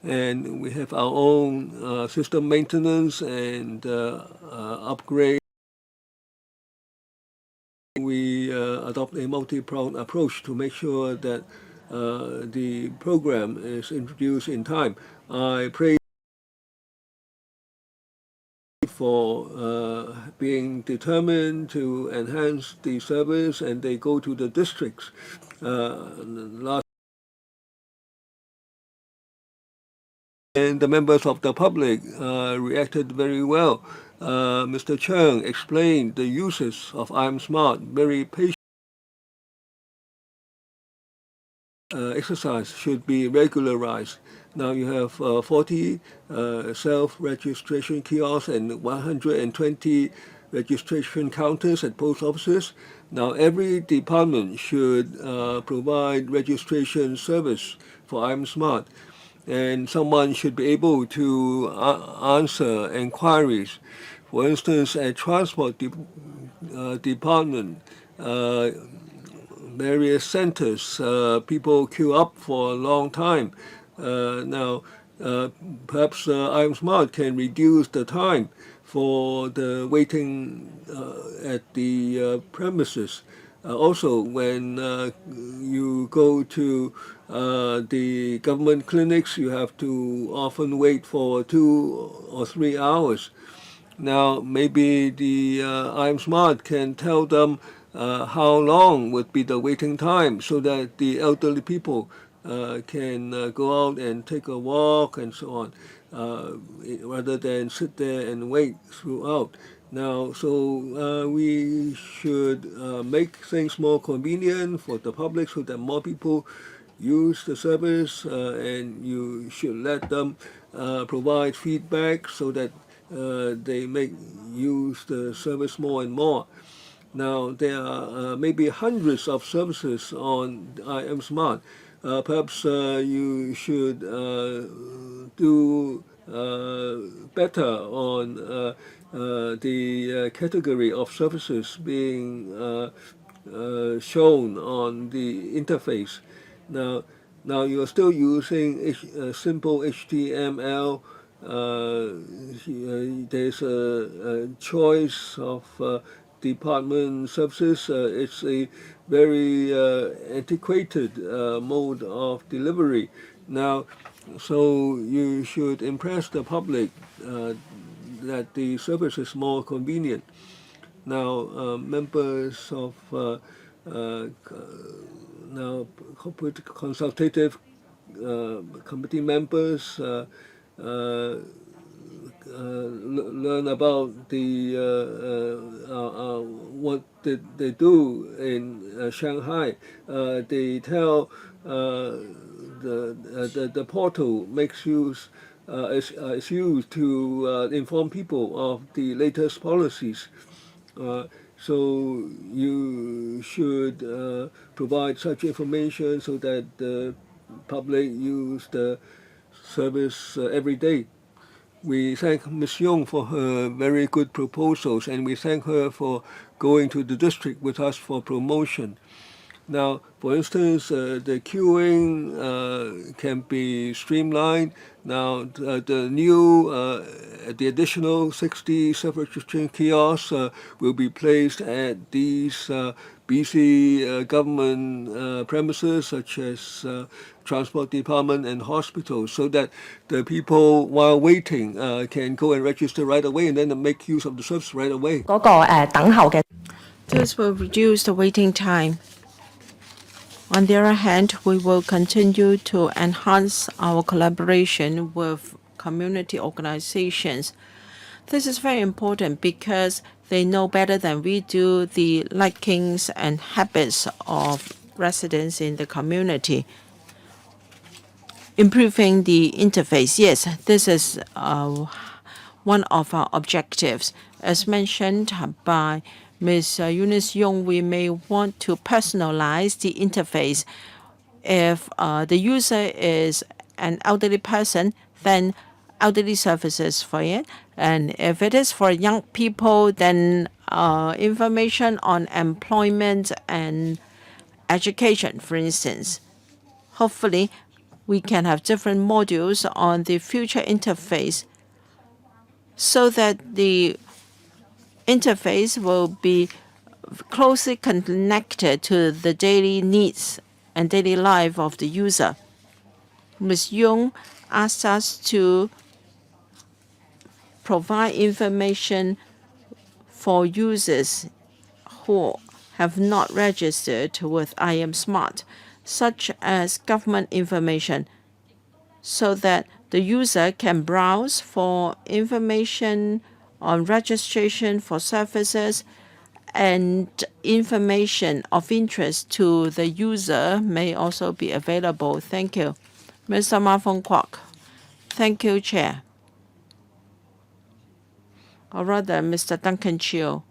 and we have our own system maintenance and upgrade. We adopt a multi-pronged approach to make sure that the program is introduced in time. I praise for being determined to enhance the service, and they go to the districts. And the members of the public reacted very well. Mr. Chung explained the uses of I'm Smart very patiently. Exercise should be regularized. Now you have 40 self-registration kiosks and 120 registration counters at post offices. Now every department should provide registration service for I'm Smart, and someone should be able to answer inquiries. For instance, at transport department, various centers, people queue up for a long time. Now, perhaps I'm Smart can reduce the time for the waiting at the premises. Also, when you go to the government clinics, you have to often wait for 2 or 3 hours. Now, maybe the I'm Smart can tell them how long would be the waiting time so that the elderly people can go out and take a walk and so on, rather than sit there and wait throughout. Now, so we should make things more convenient for the public so that more people use the service, and you should let them provide feedback so that they make use the service more and more. Now, there are maybe hundreds of services on I Am Smart. Perhaps you should do better on the category of services being shown on the interface. Now you are still using simple HTML. There's a choice of department services. It's a very antiquated mode of delivery. Now, so you should impress the public that the service is more convenient. Now, members of now corporate consultative committee members learn about the what did they do in Shanghai. They tell the portal makes use is used to inform people of the latest policies. So you should provide such information so that the public use the service every day. We thank Ms. Young for her very good proposals, and we thank her for going to the district with us for promotion. Now, for instance, the queuing can be streamlined. Now, the additional 60 self-registration kiosks will be placed at these busy government premises, such as transport department and hospitals, so that the people, while waiting, can go and register right away and then make use of the service right away. This will reduce the waiting time. On the other hand, we will continue to enhance our collaboration with community organizations. This is very important because they know better than we do the likings and habits of residents in the community. Improving the interface, yes, this is one of our objectives. As mentioned by Ms. Eunice Young, we may want to personalize the interface. If the user is an elderly person, then elderly services for it. And if it is for young people, then information on employment and education, for instance. Hopefully, we can have different modules on the future interface so that the interface will be closely connected to the daily needs and daily life of the user. Ms. Young asked us to provide information for users who have not registered with IM Smart, such as government information, so that the user can browse for information on registration for services, and information of interest to the user may also be available. Thank you. Mr. Ma Fong Kwok. Thank you, Chair. Or rather, Mr. Duncan Chiu.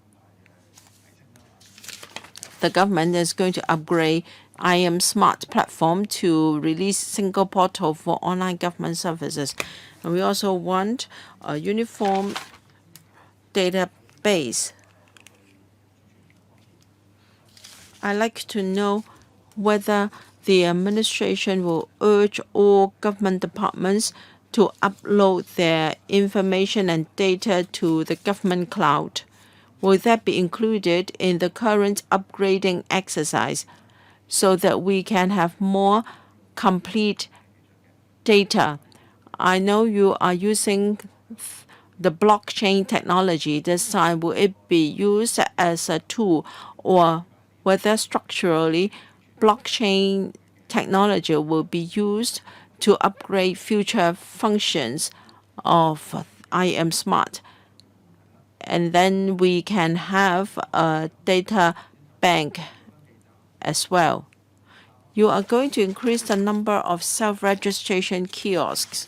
The government is going to upgrade IM Smart platform to release single portal for online government services. And we also want a uniform database. I'd like to know whether the administration will urge all government departments to upload their information and data to the government cloud. Will that be included in the current upgrading exercise so that we can have more complete data? I know you are using the blockchain technology this time. Will it be used as a tool, or whether structurally blockchain technology will be used to upgrade future functions of IM Smart? And then we can have a data bank as well. You are going to increase the number of self-registration kiosks.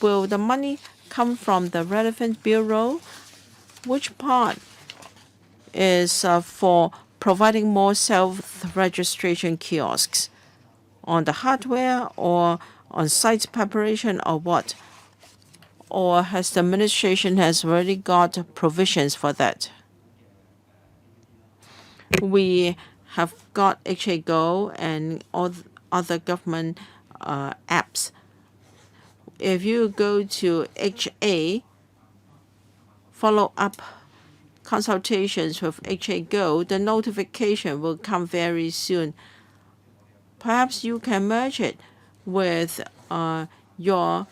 Will the money come from the relevant bureau? Which part is for providing more self-registration kiosks? On the hardware or on site preparation or what? Or has the administration already got provisions for that? We have got HA Go and all other government apps. If you go to HA, follow up consultations with HA Go, the notification will come very soon. Perhaps you can merge it with your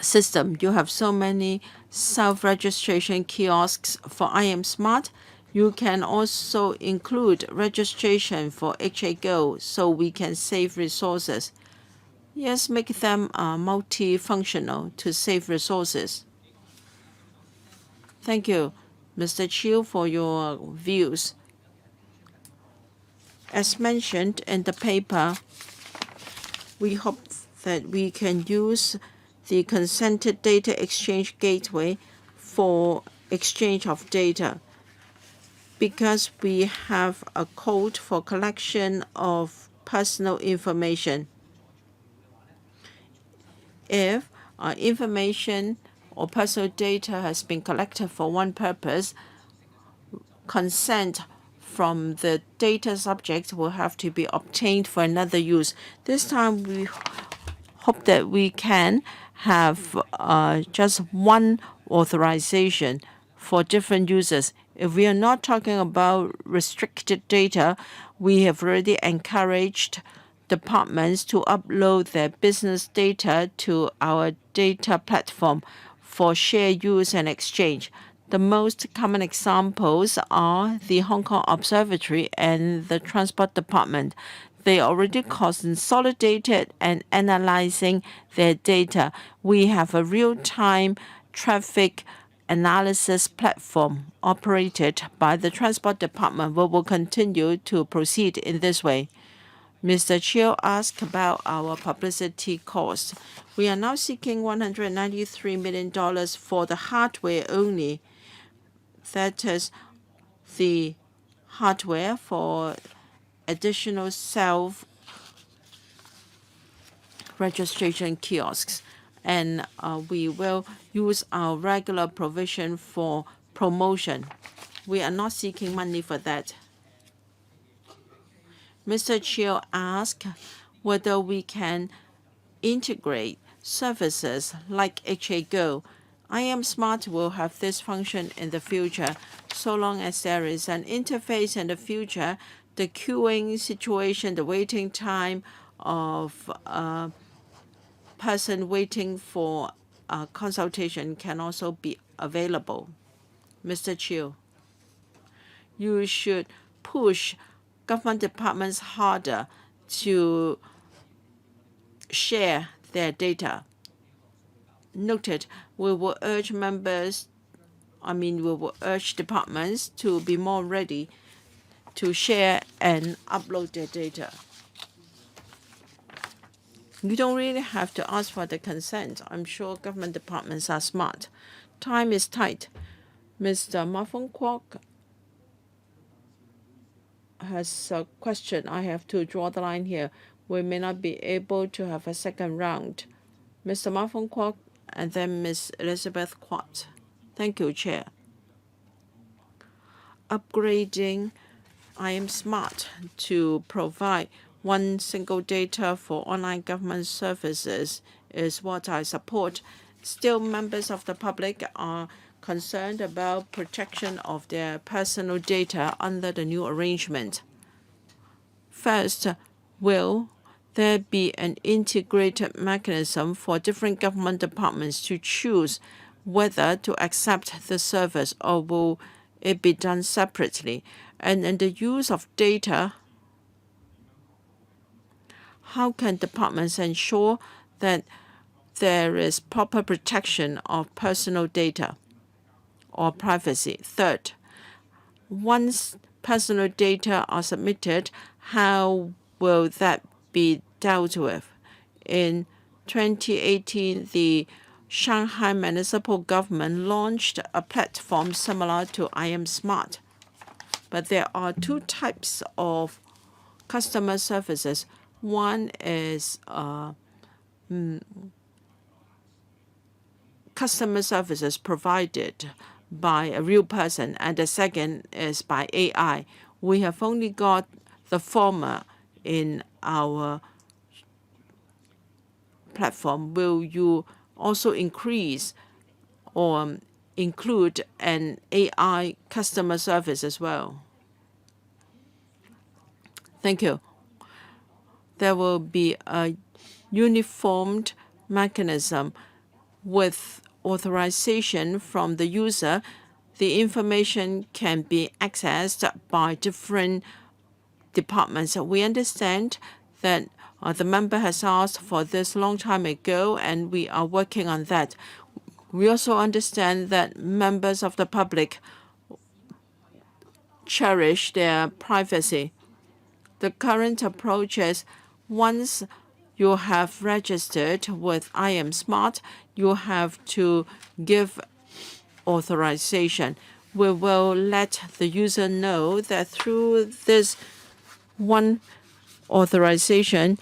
system. You have so many self-registration kiosks for IM Smart. You can also include registration for HA Go so we can save resources. Yes, make them multifunctional to save resources. Thank you, Mr. Chiu, for your views. As mentioned in the paper, we hope that we can use the consented data exchange gateway for exchange of data, because we have a code for collection of personal information. If information or personal data has been collected for one purpose, consent from the data subject will have to be obtained for another use. This time we hope that we can have just one authorization for different users. If we are not talking about restricted data, we have already encouraged departments to upload their business data to our data platform for share use and exchange. The most common examples are the Hong Kong Observatory and the Transport Department. They already consolidated and analyzing their data. We have a real-time traffic analysis platform operated by the Transport Department. We will continue to proceed in this way. Mr. Chiu asked about our publicity cost. We are now seeking $193 million for the hardware only. That is the hardware for additional self-registration kiosks. And we will use our regular provision for promotion. We are not seeking money for that. Mr. Chiu asked whether we can integrate services like HAGO. IM Smart will have this function in the future. So long as there is an interface in the future, the queuing situation, the waiting time of a person waiting for a consultation can also be available. Mr. Chiu, you should push government departments harder to share their data. Noted, we will urge departments to be more ready to share and upload their data. You don't really have to ask for the consent. I'm sure government departments are smart. Time is tight. Mr. Ma Feng-kwok has a question. I have to draw the line here. We may not be able to have a second round. Mr. Ma Feng-kwok and then Ms. Elizabeth Quat. Thank you, Chair. Upgrading IM Smart to provide one single data for online government services is what I support. Still, members of the public are concerned about protection of their personal data under the new arrangement. First, will there be an integrated mechanism for different government departments to choose whether to accept the service, or will it be done separately? And in the use of data, how can departments ensure that there is proper protection of personal data or privacy? Third, once personal data are submitted, how will that be dealt with? In 2018, the Shanghai municipal government launched a platform similar to IM Smart. But there are two types of customer services. One is customer services provided by a real person, and the second is by AI. We have only got the former in our platform. Will you also increase or include an AI customer service as well? Thank you. There will be a uniformed mechanism with authorization from the user. The information can be accessed by different departments. We understand that the member has asked for this long time ago, and we are working on that. We also understand that members of the public cherish their privacy. The current approach is once you have registered with I Am Smart, you have to give authorization. We will let the user know that through this one authorization,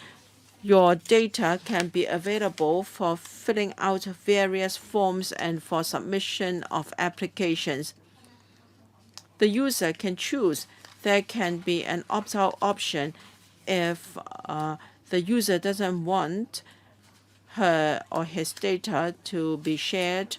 your data can be available for filling out various forms and for submission of applications. The user can choose. There can be an opt-out option if the user doesn't want her or his data to be shared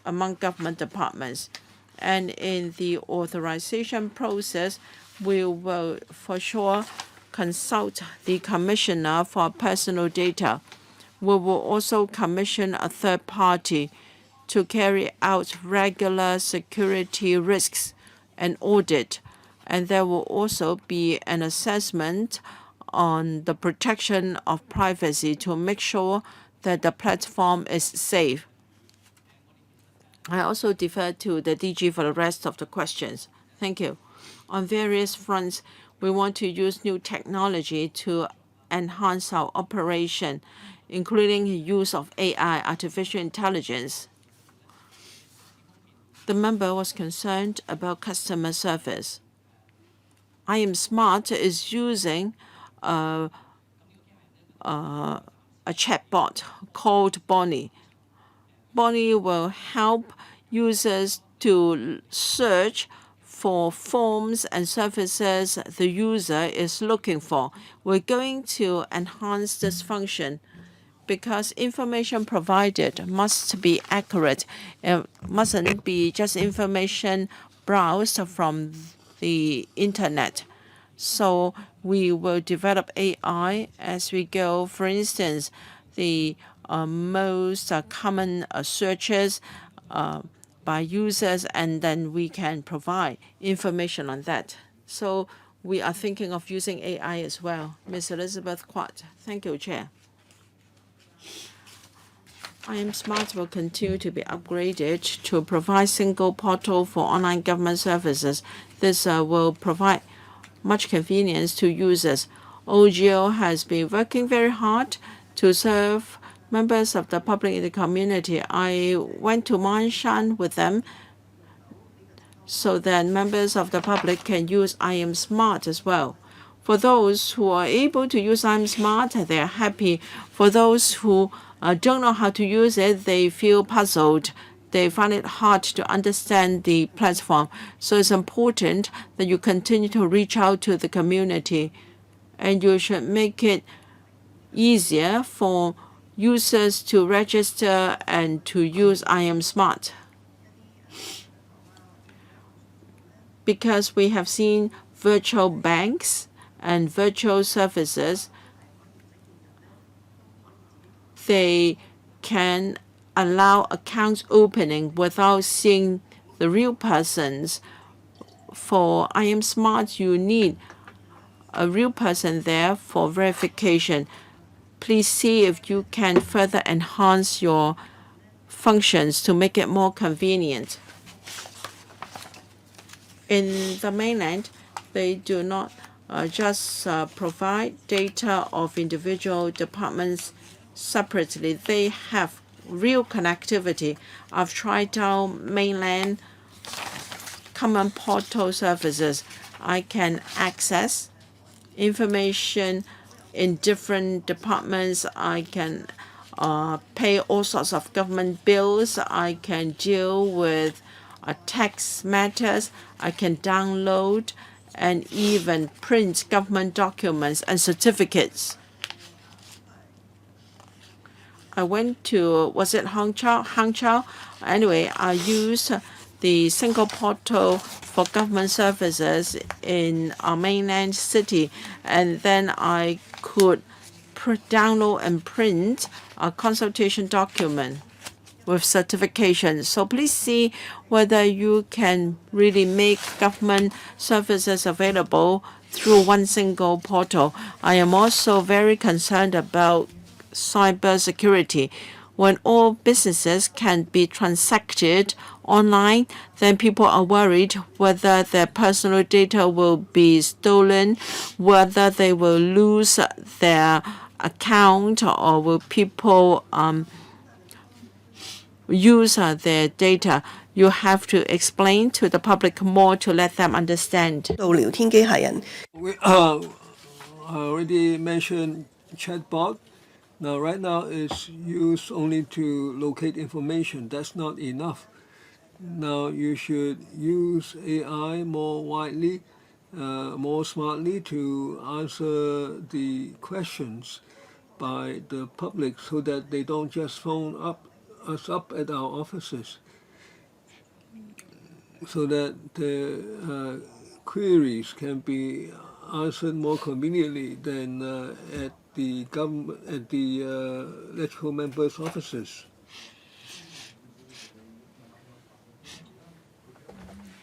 among government departments. And in the authorization process, we will for sure consult the commissioner for personal data. We will also commission a third party to carry out regular security risks and audit. And there will also be an assessment on the protection of privacy to make sure that the platform is safe. I also defer to the DG for the rest of the questions. Thank you. On various fronts, we want to use new technology to enhance our operation, including use of AI, artificial intelligence. The member was concerned about customer service. I Am Smart is using a chatbot called Bonnie. Bonnie will help users to search for forms and services the user is looking for. We're going to enhance this function because information provided must be accurate. It mustn't be just information browsed from the internet. So we will develop AI as we go. For instance, the most common searches by users, and then we can provide information on that. So we are thinking of using AI as well. Ms. Elizabeth Quat. Thank you, Chair. I Am Smart will continue to be upgraded to provide single portal for online government services. This will provide much convenience to users. OGO has been working very hard to serve members of the public in the community. I went to Manshan with them so that members of the public can use I Am Smart as well. For those who are able to use I Am Smart, they are happy. For those who don't know how to use it, they feel puzzled. They find it hard to understand the platform. So it's important that you continue to reach out to the community, and you should make it easier for users to register and to use I Am Smart. Because we have seen virtual banks and virtual services, they can allow account opening without seeing the real persons. For I Am Smart, you need a real person there for verification. Please see if you can further enhance your functions to make it more convenient. In the mainland, they do not just provide data of individual departments separately. They have real connectivity. I've tried out mainland common portal services. I can access information in different departments. I can pay all sorts of government bills. I can deal with tax matters. I can download and even print government documents and certificates. I went to, was it Hangzhou? Anyway, I used the single portal for government services in our mainland city, and then I could download and print a consultation document with certification. So please see whether you can really make government services available through one single portal. I am also very concerned about cybersecurity. When all businesses can be transacted online, then people are worried whether their personal data will be stolen, whether they will lose their account, or will people use their data. You have to explain to the public more to let them understand. We already mentioned chatbot. Now, right now, it's used only to locate information. That's not enough. Now, you should use AI more widely, more smartly to answer the questions by the public so that they don't just phone us up at our offices, so that the queries can be answered more conveniently than at the government, at the electoral members' offices.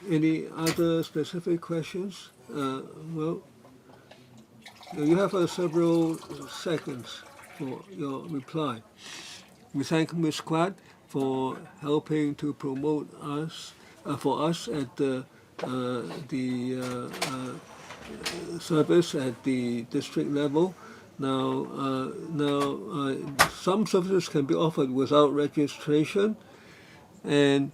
Any other specific questions? Well, you have several seconds for your reply. We thank Ms. Quad for helping to promote us for us at the service at the district level. Now, some services can be offered without registration, and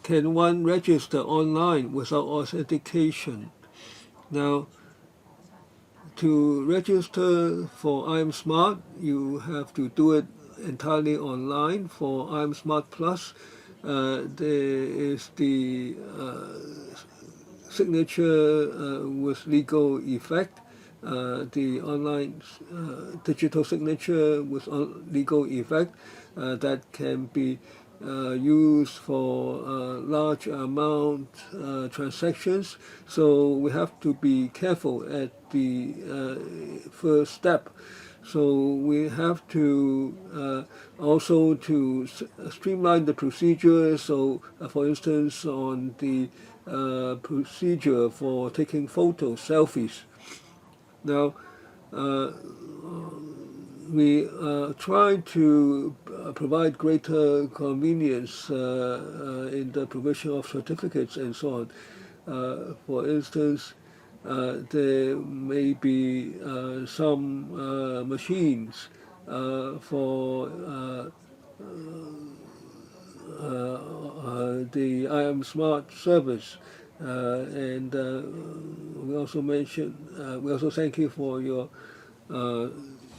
can one register online without authentication? Now, to register for I'm Smart, you have to do it entirely online. For I'm Smart Plus, there is the signature with legal effect, the online digital signature with legal effect that can be used for large amount transactions. So we have to be careful at the first step. So we have to also to streamline the procedure. So, for instance, on the procedure for taking photos, selfies. Now, we try to provide greater convenience in the provision of certificates and so on. For instance, there may be some machines for the I Am Smart service, and we also we also thank you for your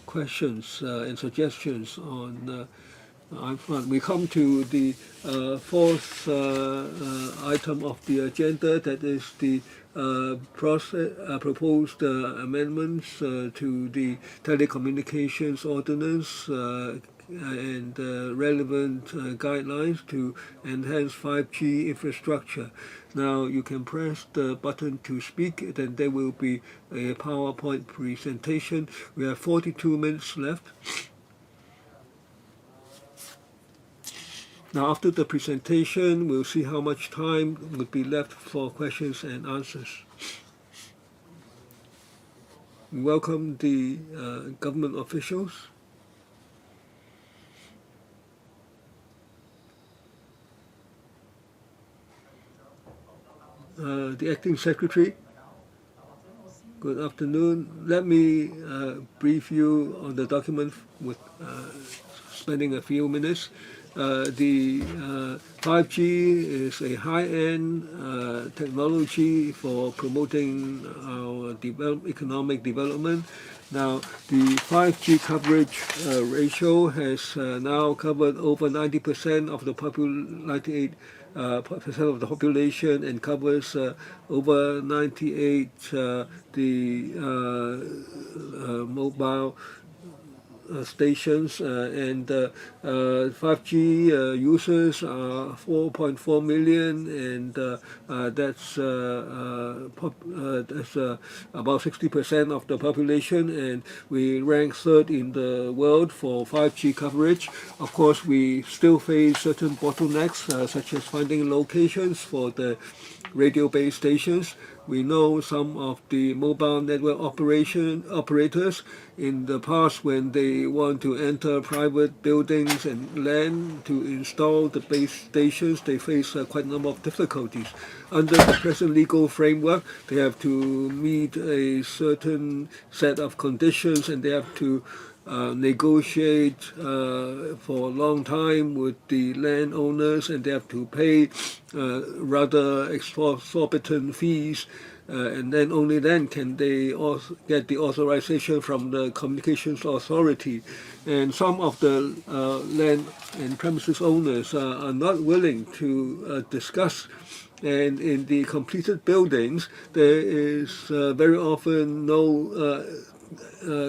questions and suggestions on I'm Smart. We come to the fourth item of the agenda, that is the proposed amendments to the telecommunications ordinance and relevant guidelines to enhance 5G infrastructure. Now you can press the button to speak, then there will be a PowerPoint presentation. We have 42 minutes left. Now after the presentation, we'll see how much time would be left for questions and answers. We welcome the government officials. The Acting Secretary, good afternoon. Let me brief you on the document with spending a few minutes. The 5G is a high-end technology for promoting our economic development. Now, the 5G coverage ratio has now covered over 90% of the percent of the population, and covers over 98 the mobile stations, and 5G users are 4.4 million, and that's about 60% of the population, and we rank third in the world for 5G coverage. Of course, we still face certain bottlenecks, such as finding locations for the radio base stations. We know some of the mobile network operators in the past, when they want to enter private buildings and land to install the base stations, they face quite a number of difficulties. Under the present legal framework, they have to meet a certain set of conditions, and they have to negotiate for a long time with the landowners, and they have to pay rather exorbitant fees, and then only then can they get the authorization from the communications authority. And some of the land and premises owners are not willing to discuss. And in the completed buildings, there is very often no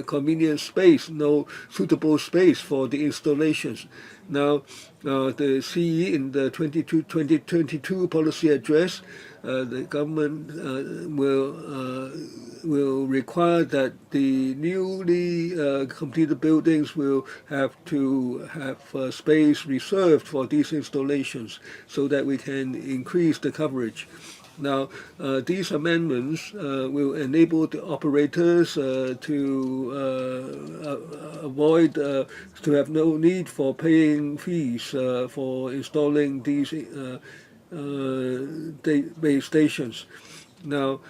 convenient space, no suitable space for the installations. Now, the CE in the 2022 policy address, the government will require that the newly completed buildings will have to have space reserved for these installations, so that we can increase the coverage. Now, these amendments will enable the operators to avoid, to have no need for paying fees for installing these base stations. Now,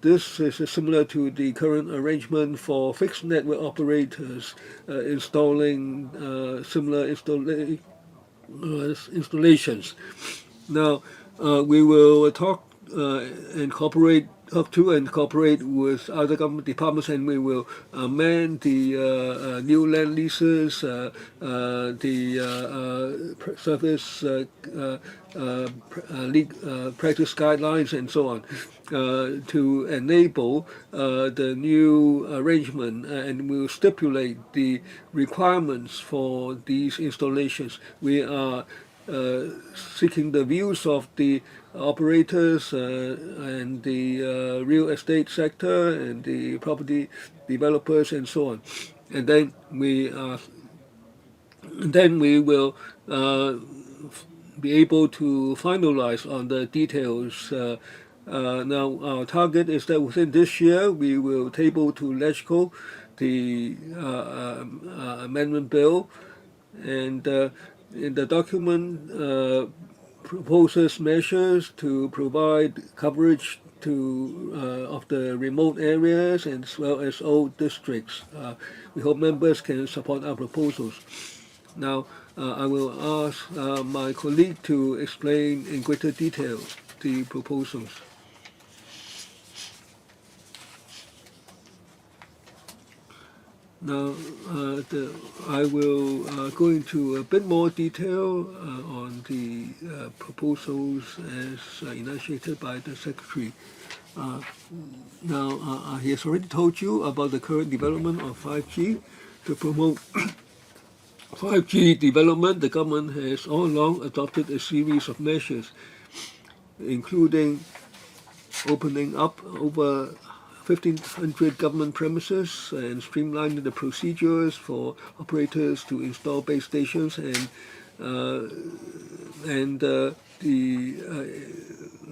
this is similar to the current arrangement for fixed network operators installing similar installations. Now, we will talk and cooperate with other government departments, and we will amend the new land leases, the service practice guidelines, and so on, to enable the new arrangement, and we will stipulate the requirements for these installations. We are seeking the views of the operators and the real estate sector and the property developers and so on, and then we will be able to finalize on the details. Now, our target is that within this year we will table to LegCo the amendment bill, and in the document proposes measures to provide coverage to of the remote areas as well as old districts. We hope members can support our proposals. Now, I will ask my colleague to explain in greater detail the proposals. Now, I will go into a bit more detail on the proposals as initiated by the Secretary. Now, he has already told you about the current development of 5G. To promote 5G development, the government has all along adopted a series of measures, including opening up over 1,500 government premises and streamlining the procedures for operators to install base stations, and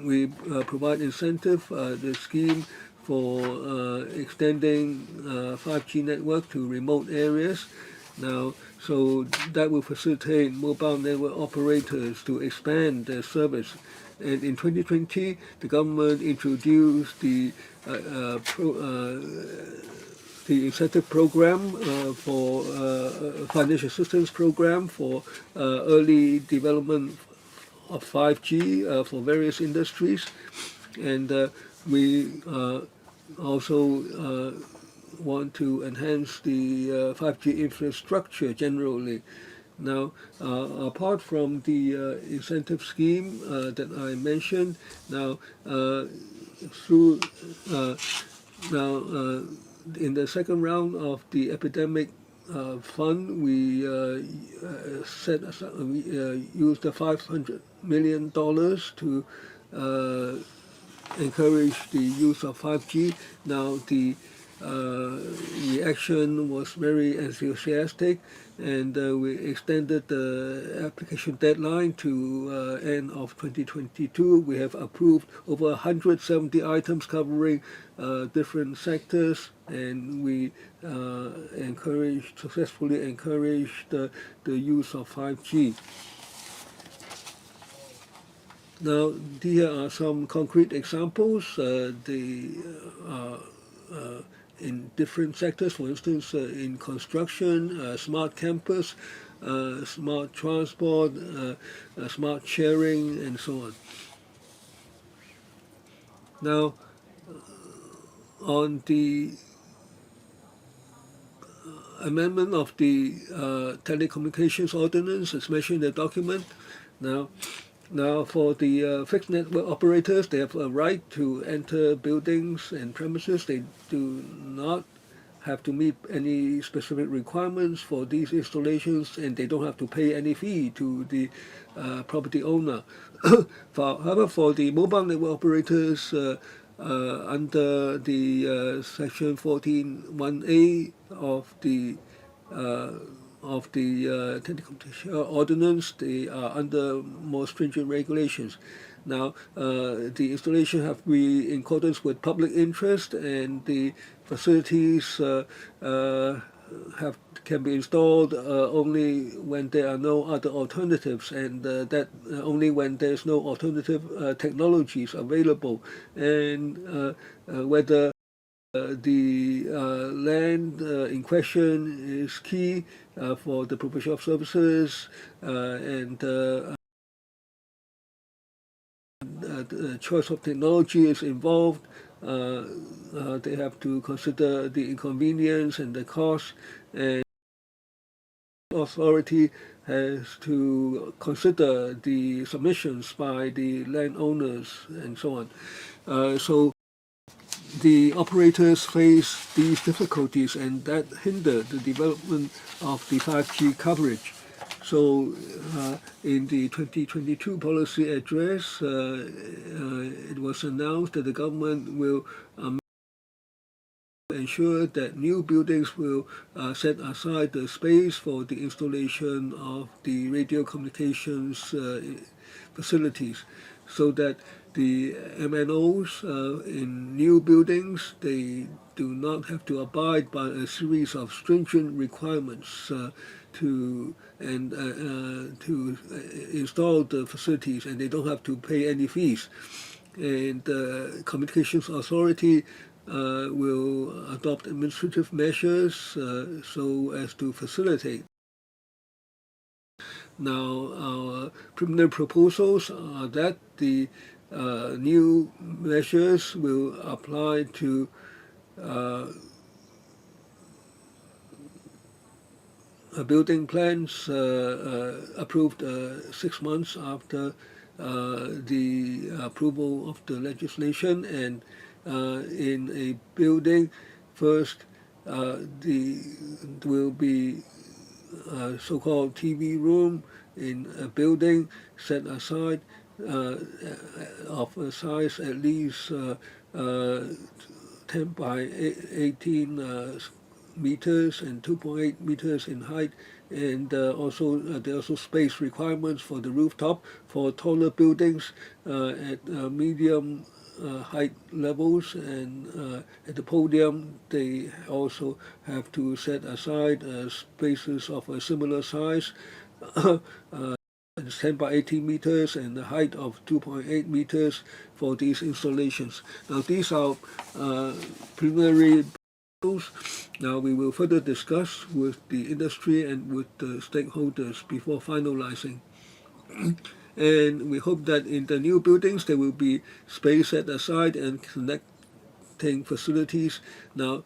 we provide incentive, the scheme for extending 5G network to remote areas. Now, so that will facilitate mobile network operators to expand their service. And in 2020, the government introduced the incentive program for financial assistance program for early development of 5G for various industries, and we also want to enhance the 5G infrastructure generally. Now, apart from the incentive scheme that I mentioned, now through in the second round of the epidemic fund, we used the $500 million to encourage the use of 5G. Now, the reaction was very enthusiastic, and we extended the application deadline to end of 2022. We have approved over 170 items covering different sectors, and we successfully encouraged the use of 5G. Now, here are some concrete examples. In different sectors, for instance, in construction, smart campus, smart transport, smart sharing, and so on. Now, on the amendment of the telecommunications ordinance, as mentioned in the document, now for the fixed network operators, they have a right to enter buildings and premises. They do not have to meet any specific requirements for these installations, and they don't have to pay any fee to the property owner. However, for the mobile network operators, under the section 14(1)(a) of the telecommunication ordinance, they are under more stringent regulations. Now, the installation have to be in accordance with public interest, and the facilities can be installed only when there are no other alternatives, and that only when there's no alternative technologies available, and whether the land in question is key for the provision of services, and the choice of technology is involved. They have to consider the inconvenience and the cost, and authority has to consider the submissions by the landowners and so on. So the operators face these difficulties, and that hindered the development of the 5G coverage. So in the 2022 policy address, it was announced that the government will ensure that new buildings will set aside the space for the installation of the radio communications facilities, so that the MNOs in new buildings, they do not have to abide by a series of stringent requirements to install the facilities, and they don't have to pay any fees. And the Communications Authority will adopt administrative measures so as to facilitate. Now, our preliminary proposals are that the new measures will apply to building plans approved 6 months after the approval of the legislation, and in a building, first will be a so-called TV room in a building set aside of a size at least 10 by 18 meters and 2.8 meters in height, and there are also space requirements for the rooftop for taller buildings at medium height levels, and at the podium they also have to set aside spaces of a similar size. 10 by 18 meters and the height of 2.8 meters for these installations. Now, these are preliminary proposals. Now we will further discuss with the industry and with the stakeholders before finalizing. And we hope that in the new buildings there will be space set aside and connecting facilities. Now,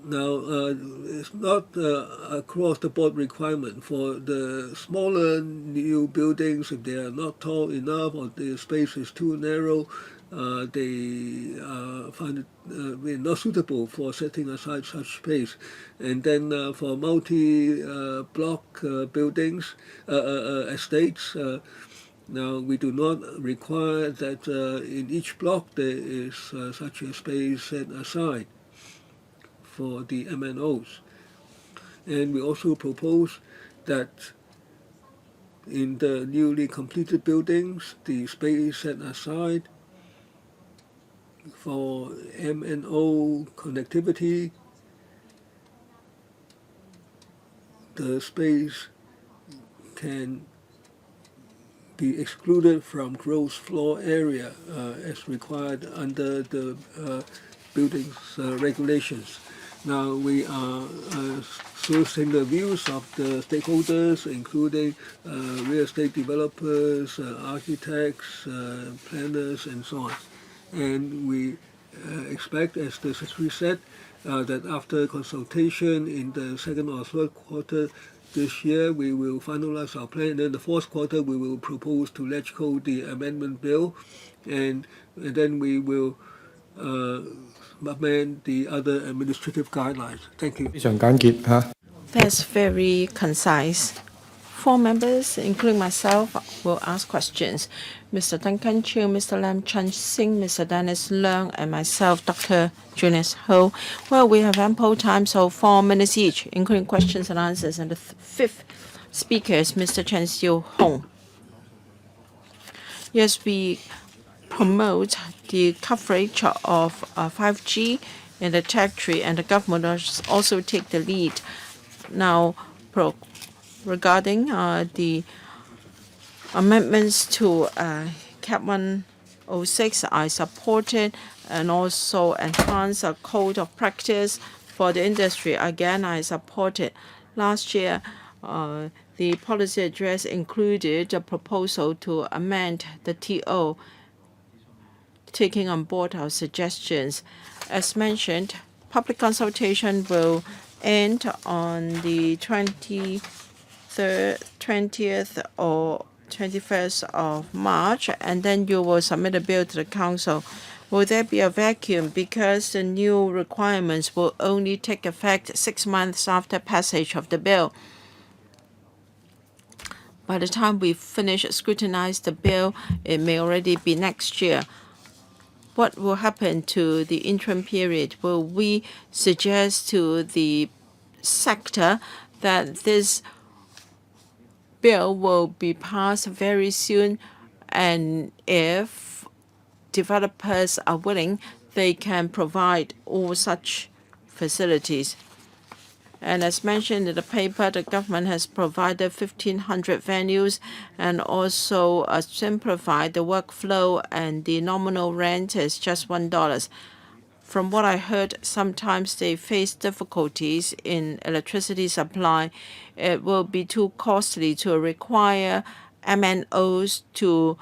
it's not across the board requirement for the smaller new buildings. If they are not tall enough or the space is too narrow, they find it not suitable for setting aside such space. And then for multi-block buildings, estates, Now, we do not require that in each block there is such a space set aside for the MNOs. And we also propose that in the newly completed buildings, the space set aside for MNO connectivity, the space can be excluded from gross floor area as required under the building's regulations. Now we are soliciting the views of the stakeholders, including real estate developers, architects, planners, and so on. And we expect, as the Secretary said, that after consultation in the second or third quarter this year, we will finalize our plan. And then the fourth quarter, we will propose to LegCo the amendment bill, and then we will amend the other administrative guidelines. Thank you. 非常簡潔嚇。That's very concise. 4 members, including myself, will ask questions. Mr. Duncan Chiu, Mr. Lam Chun-sing, Mr. Dennis Leung, and myself, Dr. Junius Ho. Well, we have ample time, so 4 minutes each, including questions and answers. And the fifth speaker is Mr. Chen Xiu-hong. Yes, we promote the coverage of 5G in the territory, and the government also take the lead. Now, regarding the amendments to CAP 106, I support it, and also enhance a code of practice for the industry. Again, I support it. Last year, the policy address included a proposal to amend the TO, taking on board our suggestions. As mentioned, public consultation will end on the 20th or 21st of March, and then you will submit a bill to the Council. Will there be a vacuum because the new requirements will only take effect 6 months after passage of the bill? By the time we finish scrutinize the bill, it may already be next year. What will happen to the interim period? Will we suggest to the sector that this bill will be passed very soon, and if developers are willing, they can provide all such facilities? And as mentioned in the paper, the government has provided 1,500 venues and also simplified the workflow, and the nominal rent is just $1. From what I heard, sometimes they face difficulties in electricity supply. It will be too costly to require MNOs to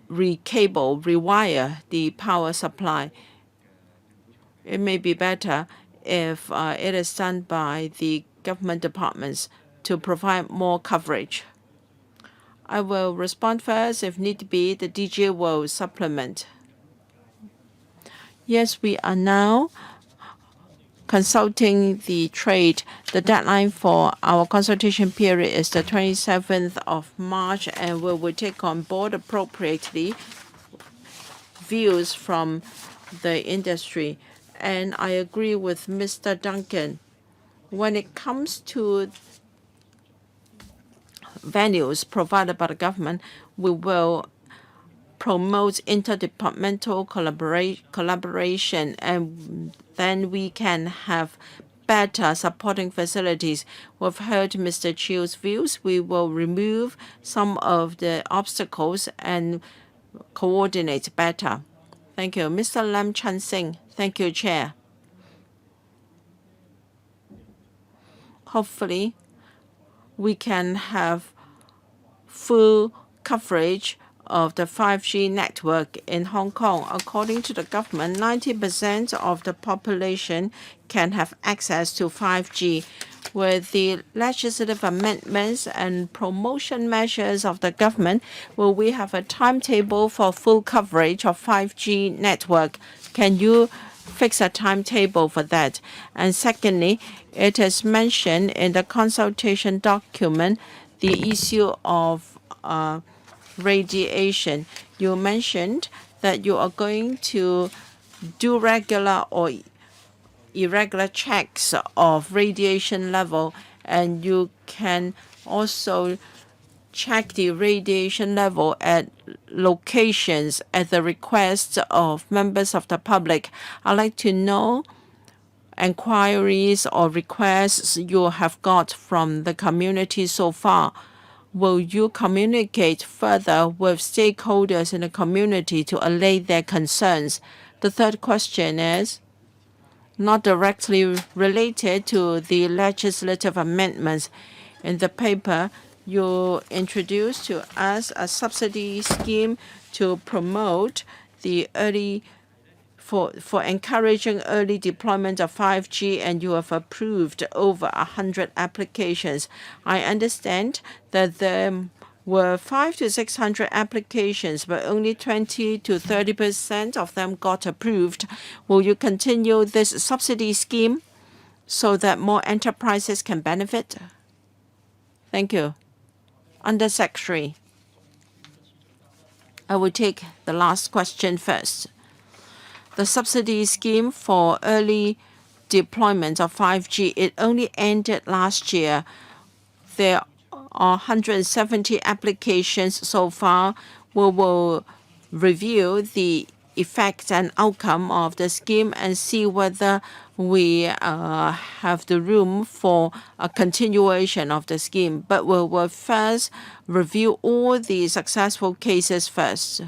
rewire the power supply. It may be better if it is done by the government departments to provide more coverage. I will respond first. If need be, the DG will supplement. Yes, we are now consulting the trade. The deadline for our consultation period is the 27th of March, and we will take on board appropriately views from the industry. And I agree with Mr. Duncan. When it comes to venues provided by the government, we will promote interdepartmental collaboration, and then we can have better supporting facilities. We've heard Mr. Chiu's views. We will remove some of the obstacles and coordinate better. Thank you. Mr. Lam Chun-sing. Thank you, Chair. Hopefully, we can have full coverage of the 5G network in Hong Kong. According to the government, 90% of the population can have access to 5G. With the legislative amendments and promotion measures of the government, will we have a timetable for full coverage of 5G network? Can you fix a timetable for that? And secondly, it is mentioned in the consultation document the issue of radiation. You mentioned that you are going to do regular or irregular checks of radiation level, and you can also check the radiation level at locations at the request of members of the public. I'd like to know inquiries or requests you have got from the community so far. Will you communicate further with stakeholders in the community to allay their concerns? The third question is not directly related to the legislative amendments. In the paper, you introduced to us a subsidy scheme to promote the early for encouraging early deployment of 5G, and you have approved over 100 applications. I understand that there were 500 to 600 applications, but only 20 to 30% of them got approved. Will you continue this subsidy scheme so that more enterprises can benefit? Thank you. Under Secretary, I will take the last question first. The subsidy scheme for early deployment of 5G, it only ended last year. There are 170 applications so far. We will review the effect and outcome of the scheme and see whether we have the room for a continuation of the scheme. But we will first review all the successful cases first.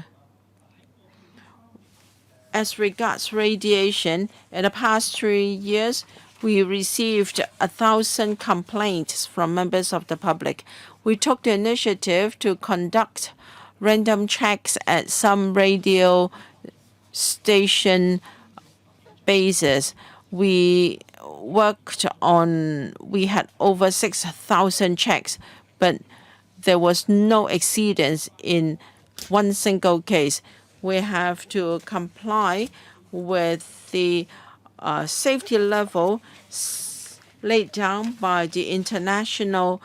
As regards radiation, in the past 3 years, we received 1,000 complaints from members of the public. We took the initiative to conduct random checks at some radio station bases. We had over 6,000 checks, but there was no exceedance in one single case. We have to comply with the safety level laid down by the International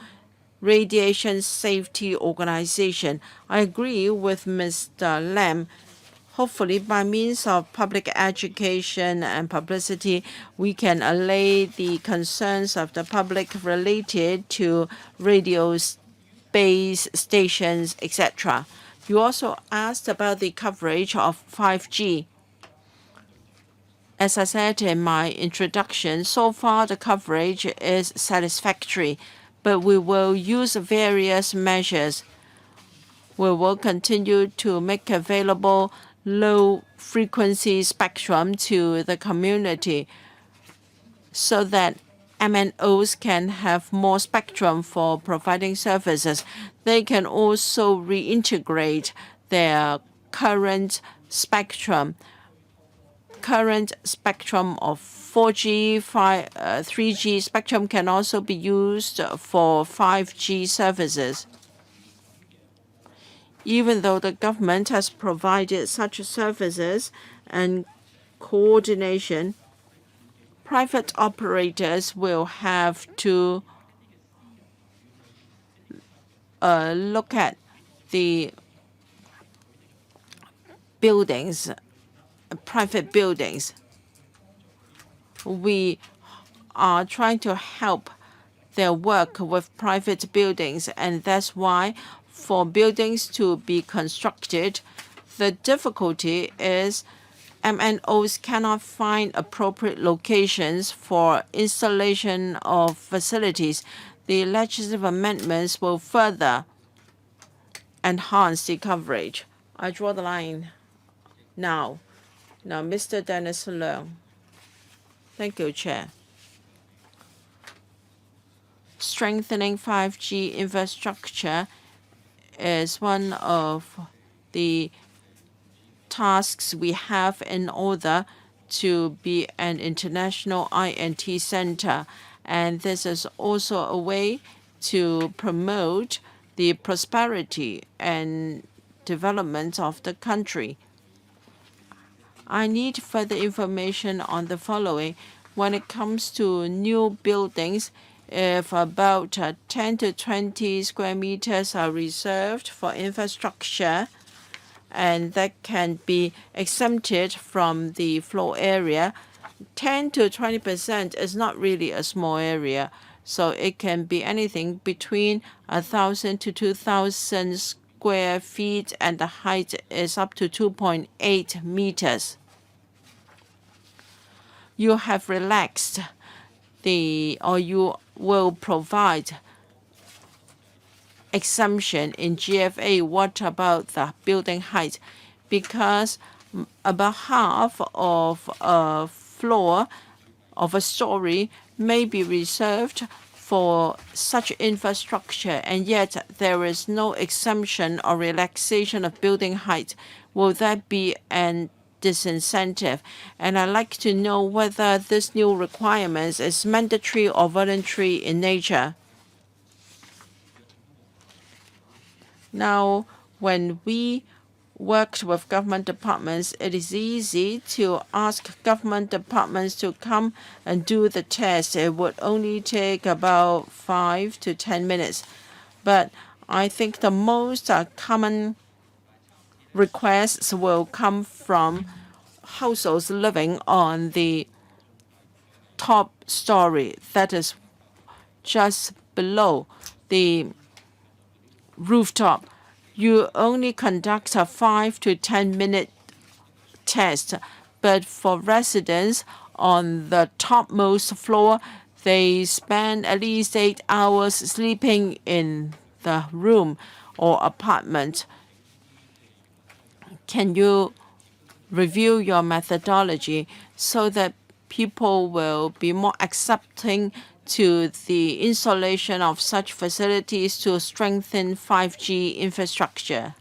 Radiation Safety Organization. I agree with Mr. Lam. Hopefully, by means of public education and publicity, we can allay the concerns of the public related to radio base stations, etc. You also asked about the coverage of 5G. As I said in my introduction, so far the coverage is satisfactory, but we will use various measures. We will continue to make available low-frequency spectrum to the community so that MNOs can have more spectrum for providing services. They can also reintegrate their current spectrum. Current spectrum of 4G, 3G spectrum can also be used for 5G services. Even though the government has provided such services and coordination, private operators will have to look at the buildings, private buildings. We are trying to help their work with private buildings, and that's why for buildings to be constructed, the difficulty is MNOs cannot find appropriate locations for installation of facilities. The legislative amendments will further enhance the coverage. I draw the line now. Now, Mr. Dennis Leung. Thank you, Chair. Strengthening 5G infrastructure is one of the tasks we have in order to be an international INT center. And this is also a way to promote the prosperity and development of the country. I need further information on the following. When it comes to new buildings, if about 10 to 20 square meters are reserved for infrastructure, and that can be exempted from the floor area, 10 to 20% is not really a small area. So it can be anything between 1,000 to 2,000 square feet, and the height is up to 2.8 meters. You have relaxed or you will provide exemption in GFA. What about the building height? Because about half of a floor of a story may be reserved for such infrastructure, and yet there is no exemption or relaxation of building height. Will that be an disincentive? And I'd like to know whether this new requirement is mandatory or voluntary in nature. Now, when we worked with government departments, it is easy to ask government departments to come and do the test. It would only take about 5 to 10 minutes. But I think the most common requests will come from households living on the top story, that is just below the rooftop. You only conduct a 5 to 10-minute test, but for residents on the topmost floor, they spend at least 8 hours sleeping in the room or apartment. Can you review your methodology so that people will be more accepting to the installation of such facilities to strengthen 5G infrastructure?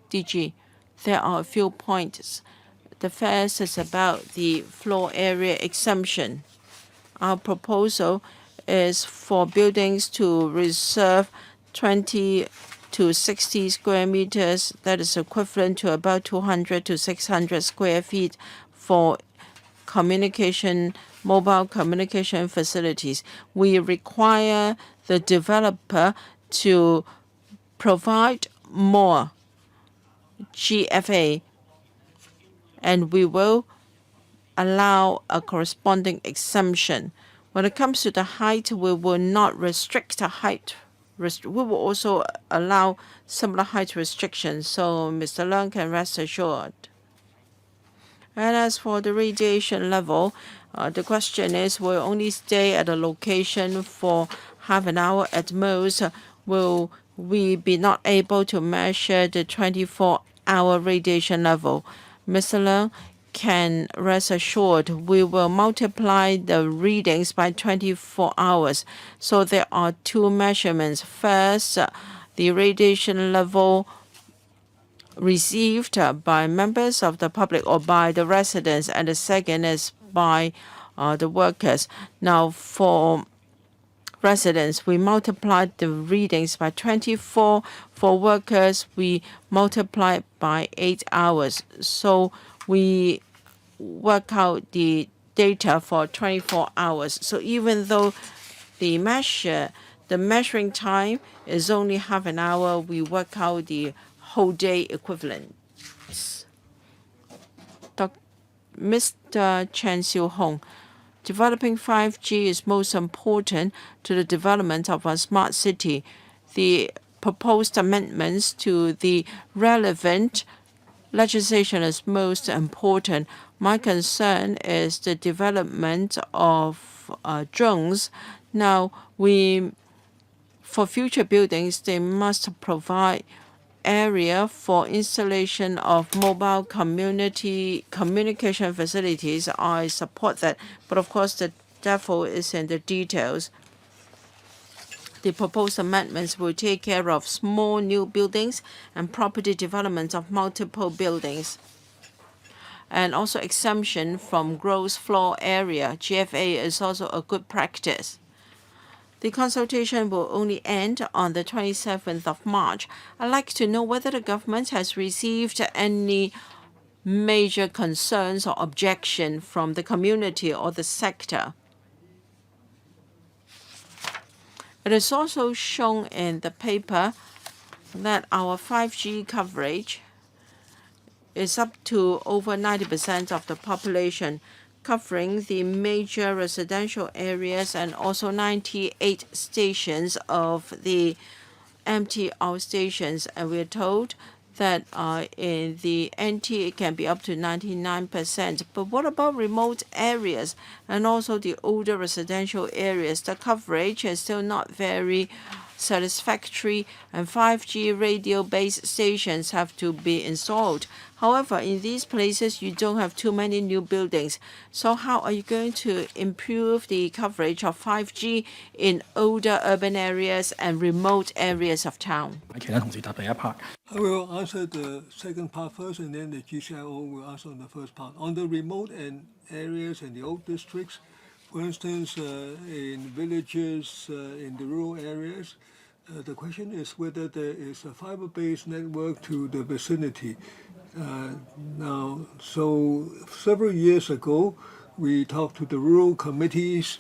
DG, there are a few points. The first is about the floor area exemption. Our proposal is for buildings to reserve 20 to 60 square meters, that is equivalent to about 200 to 600 square feet, for mobile communication facilities. We require the developer to provide more GFA, and we will allow a corresponding exemption. When it comes to the height, we will not restrict the height. We will also allow similar height restrictions, so Mr. Leung can rest assured. And as for the radiation level, the question is, will only stay at a location for half an hour at most? Will we be not able to measure the 24-hour radiation level? Mr. Leung can rest assured we will multiply the readings by 24 hours. So there are two measurements. First, the radiation level received by members of the public or by the residents, and the second is by the workers. Now, for residents, we multiplied the readings by 24. For workers, we multiply by 8 hours. So we work out the data for 24 hours. So even though the measuring time is only half an hour, we work out the whole day equivalent. Mr. Chen Xiu-hong, developing 5G is most important to the development of a smart city. The proposed amendments to the relevant legislation is most important. My concern is the development of drones. Now, for future buildings, they must provide area for installation of mobile communication facilities. I support that, but of course the devil is in the details. The proposed amendments will take care of small new buildings and property development of multiple buildings, and also exemption from gross floor area. GFA is also a good practice. The consultation will only end on the 27th of March. I'd like to know whether the government has received any major concerns or objection from the community or the sector. It is also shown in the paper that our 5G coverage is up to over 90% of the population, covering the major residential areas and also 98 stations of the MTR stations. And we're told that in the NT it can be up to 99%. But what about remote areas and also the older residential areas? The coverage is still not very satisfactory, and 5G radio base stations have to be installed. However, in these places, you don't have too many new buildings. So how are you going to improve the coverage of 5G in older urban areas and remote areas of town? 其他同事答第一 part。 I will answer the second part first, and then the GCIO will answer the first part. On the remote and areas and the old districts, for instance, in villages, in the rural areas, the question is whether there is a fiber-based network to the vicinity. Now, so several years ago, we talked to the rural committees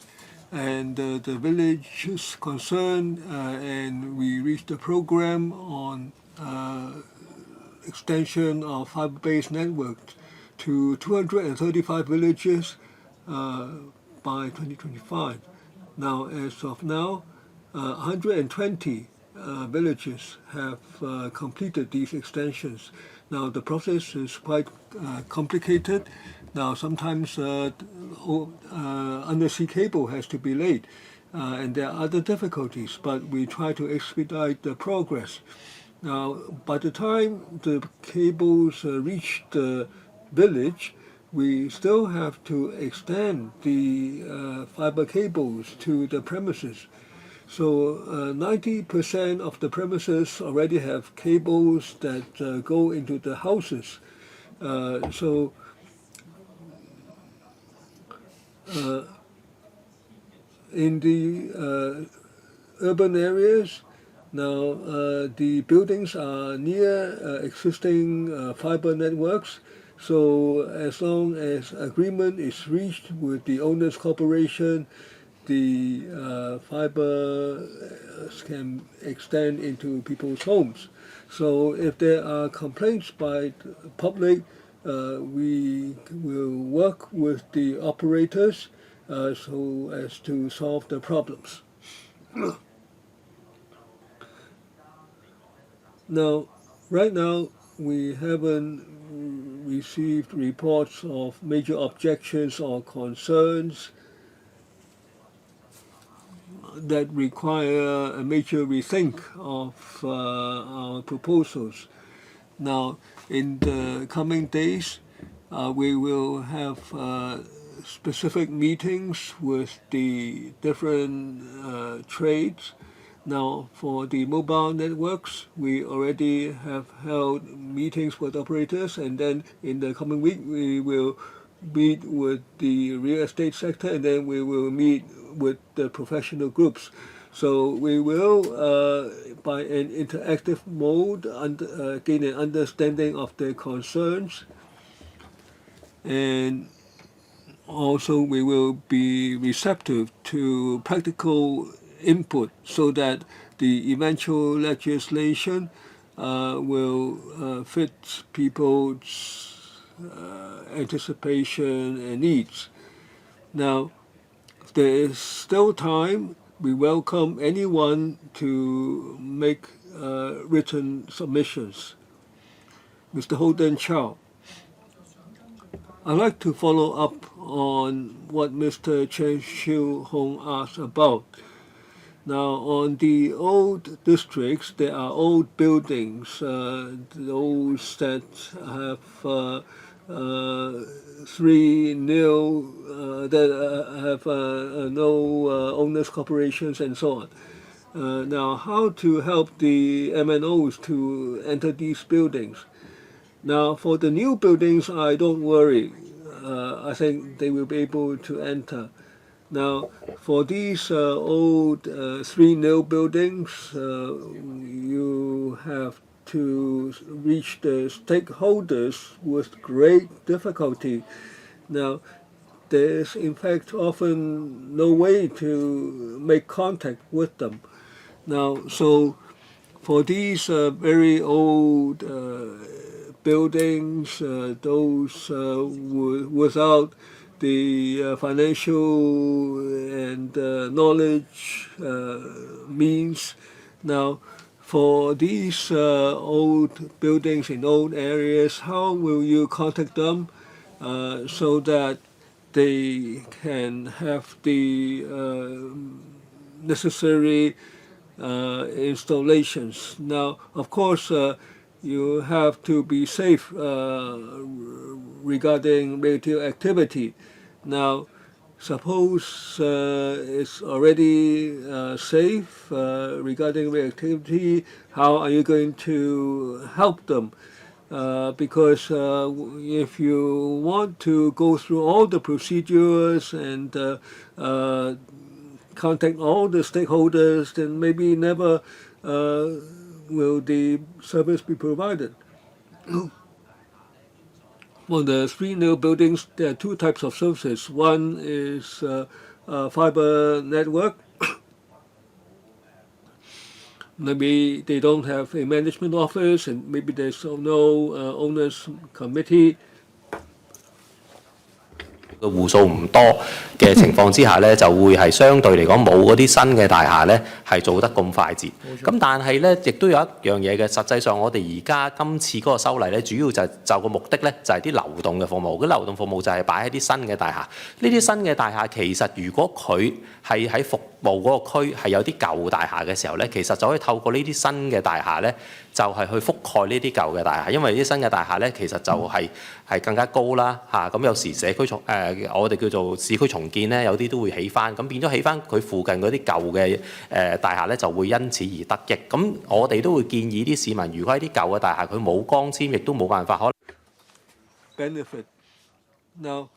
and the villages concerned, and we reached a program on extension of fiber-based network to 235 villages by 2025. Now, as of now, 120 villages have completed these extensions. Now, the process is quite complicated. Now, sometimes undersea cable has to be laid, and there are other difficulties, but we try to expedite the progress. Now, by the time the cables reach the village, we still have to extend the fiber cables to the premises. So 90% of the premises already have cables that go into the houses. So in the urban areas, now the buildings are near existing fiber networks. So as long as agreement is reached with the owners corporation, the fiber can extend into people's homes. So if there are complaints by the public, we will work with the operators so as to solve the problems. Now, right now, we haven't received reports of major objections or concerns that require a major rethink of our proposals. Now, in the coming days, we will have specific meetings with the different trades. Now, for the mobile networks, we already have held meetings with operators, and then in the coming week, we will meet with the real estate sector, and then we will meet with the professional groups. So we will, by an interactive mode, gain an understanding of their concerns, and also we will be receptive to practical input so that the eventual legislation will fit people's anticipation and needs. Now, there is still time. We welcome anyone to make written submissions. Mr. Holden Chow. I'd like to follow up on what Mr. Chung-hung asked about. Now, on the old districts, there are old buildings, those that have 3 nil, that have no owners corporations and so on. Now, how to help the MNOs to enter these buildings? Now, for the new buildings, I don't worry. I think they will be able to enter. Now, for these old 3 nil buildings, you have to reach the stakeholders with great difficulty. Now, there's in fact often no way to make contact with them. Now, so for these very old buildings, those without the financial and knowledge means. Now, for these old buildings in old areas, how will you contact them so that they can have the necessary installations? Now, of course, you have to be safe regarding radioactivity. Now, suppose it's already safe regarding radioactivity, how are you going to help them? Because if you want to go through all the procedures and contact all the stakeholders, then maybe never will the service be provided. For the 3 new buildings, there are 2 types of services. One is fiber network. Maybe they don't have a management office, and maybe there's no owners committee. 個户數唔多嘅情況之下咧，就會係相對嚟講冇嗰啲新嘅大廈咧係做得咁快捷。咁但係咧，亦都有一樣嘢嘅，實際上我哋而家今次嗰個修例咧，主要就個目的咧就係啲流動嘅服務。嗰流動服務就係擺喺啲新嘅大廈。呢啲新嘅大廈其實如果佢係喺服務嗰個區係有啲舊大廈嘅時候咧，其實就可以透過呢啲新嘅大廈咧，就係去覆蓋呢啲舊嘅大廈，因為啲新嘅大廈咧其實就係更加高啦嚇。咁有時社區我哋叫做市區重建咧，有啲都會起翻，咁變咗起翻佢附近嗰啲舊嘅大廈咧，就會因此而得益。咁我哋都會建議啲市民，如果喺啲舊嘅大廈佢冇光纖，亦都冇辦法可能 benefit. Now,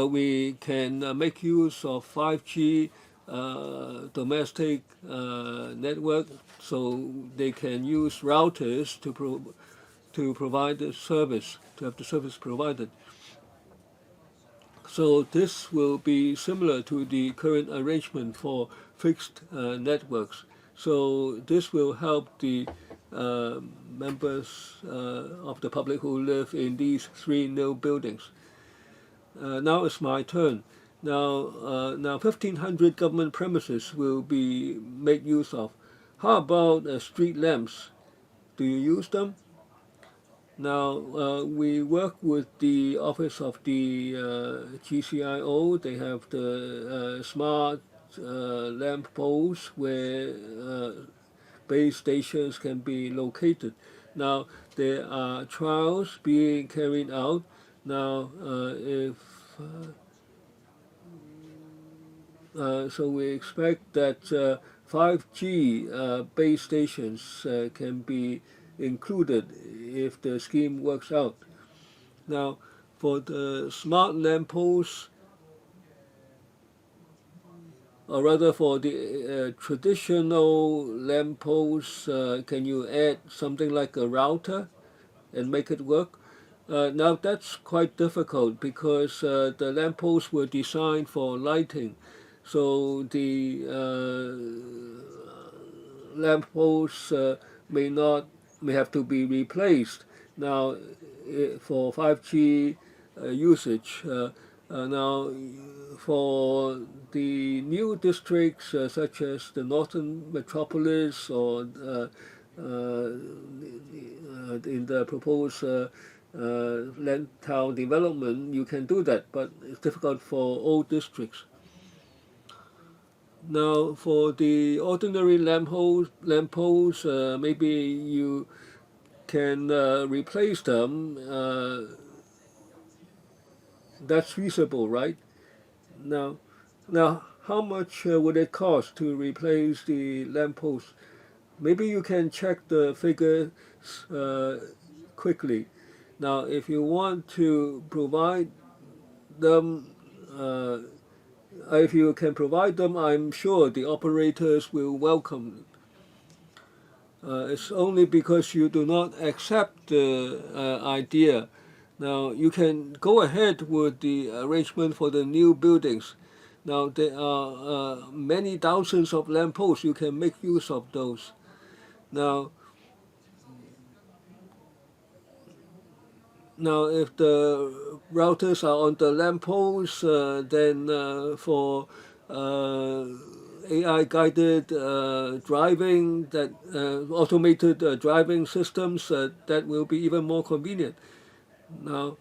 we can make use of 5G domestic network, so they can use routers to provide the service, to have the service provided. So this will be similar to the current arrangement for fixed networks. So this will help the members of the public who live in these 3 new buildings. Now it's my turn. Now 1,500 government premises will be made use of. How about street lamps? Do you use them? Now we work with the office of the GCIO. They have the smart lamp poles where base stations can be located. Now there are trials being carried out. Now so we expect that 5G base stations can be included if the scheme works out. Now for the smart lamp posts, or rather for the traditional lamp posts, can you add something like a router and make it work? Now that's quite difficult because the lamp posts were designed for lighting, so the lamp posts may have to be replaced. Now for 5G usage. Now for the new districts such as the Northern Metropolis or in the proposed land town development, you can do that, but it's difficult for old districts. Now for the ordinary lamp posts, maybe you can replace them. That's feasible, right? Now how much would it cost to replace the lamp posts? Maybe you can check the figures quickly. Now if you want to provide them, if you can provide them, I'm sure the operators will welcome it. It's only because you do not accept the idea. Now you can go ahead with the arrangement for the new buildings, Now there are many thousands of lampposts. You can make use of those. Now if the routers are on the lampposts, then for AI-guided driving, that automated driving systems, that will be even more convenient. Now,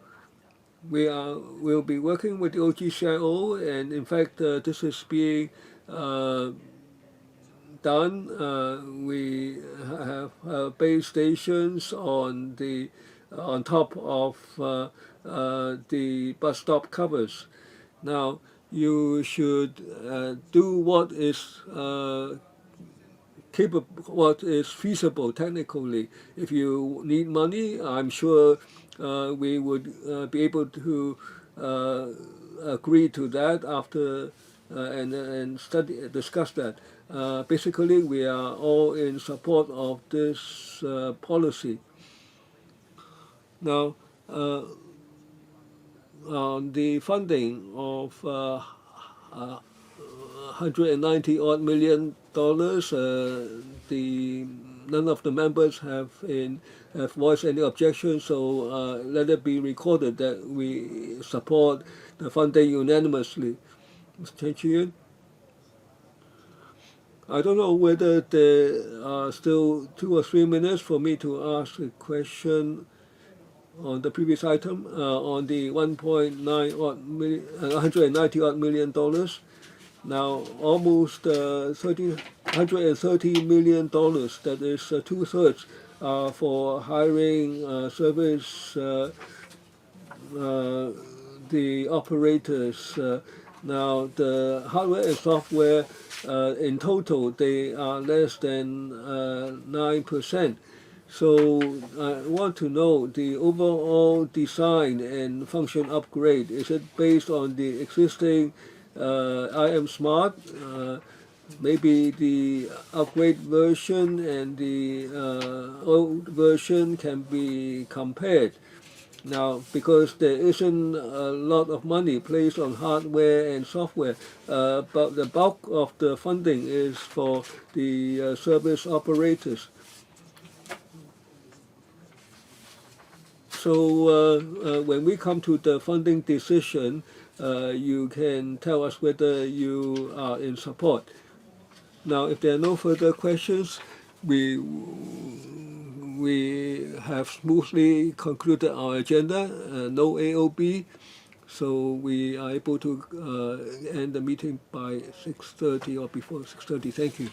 will be working with the OGCIO, and in fact, this is being done. We have base stations on top of the bus stop covers. Now, you should do what is what is feasible technically. If you need money, I'm sure we would be able to agree to that after and discuss that. Basically, we are all in support of this policy. Now, on the funding of $190 odd million, none of the members have voiced any objection, so let it be recorded that we support the funding unanimously. Mr. Chen, I don't know whether there are still 2 or 3 minutes for me to ask a question on the previous item, on the $190 odd million. Now, almost $130 million, that is 2/3, for hiring service the operators. Now, the hardware and software, in total, they are less than 9%. So I want to know the overall design and function upgrade. Is it based on the existing IM Smart? Maybe the upgrade version and the old version can be compared. Now, because there isn't a lot of money placed on hardware and software, but the bulk of the funding is for the service operators. So when we come to the funding decision, you can tell us whether you are in support. Now, if there are no further questions, we have smoothly concluded our agenda, no AOB, so we are able to end the meeting by 6:30 or before 6:30. Thank you.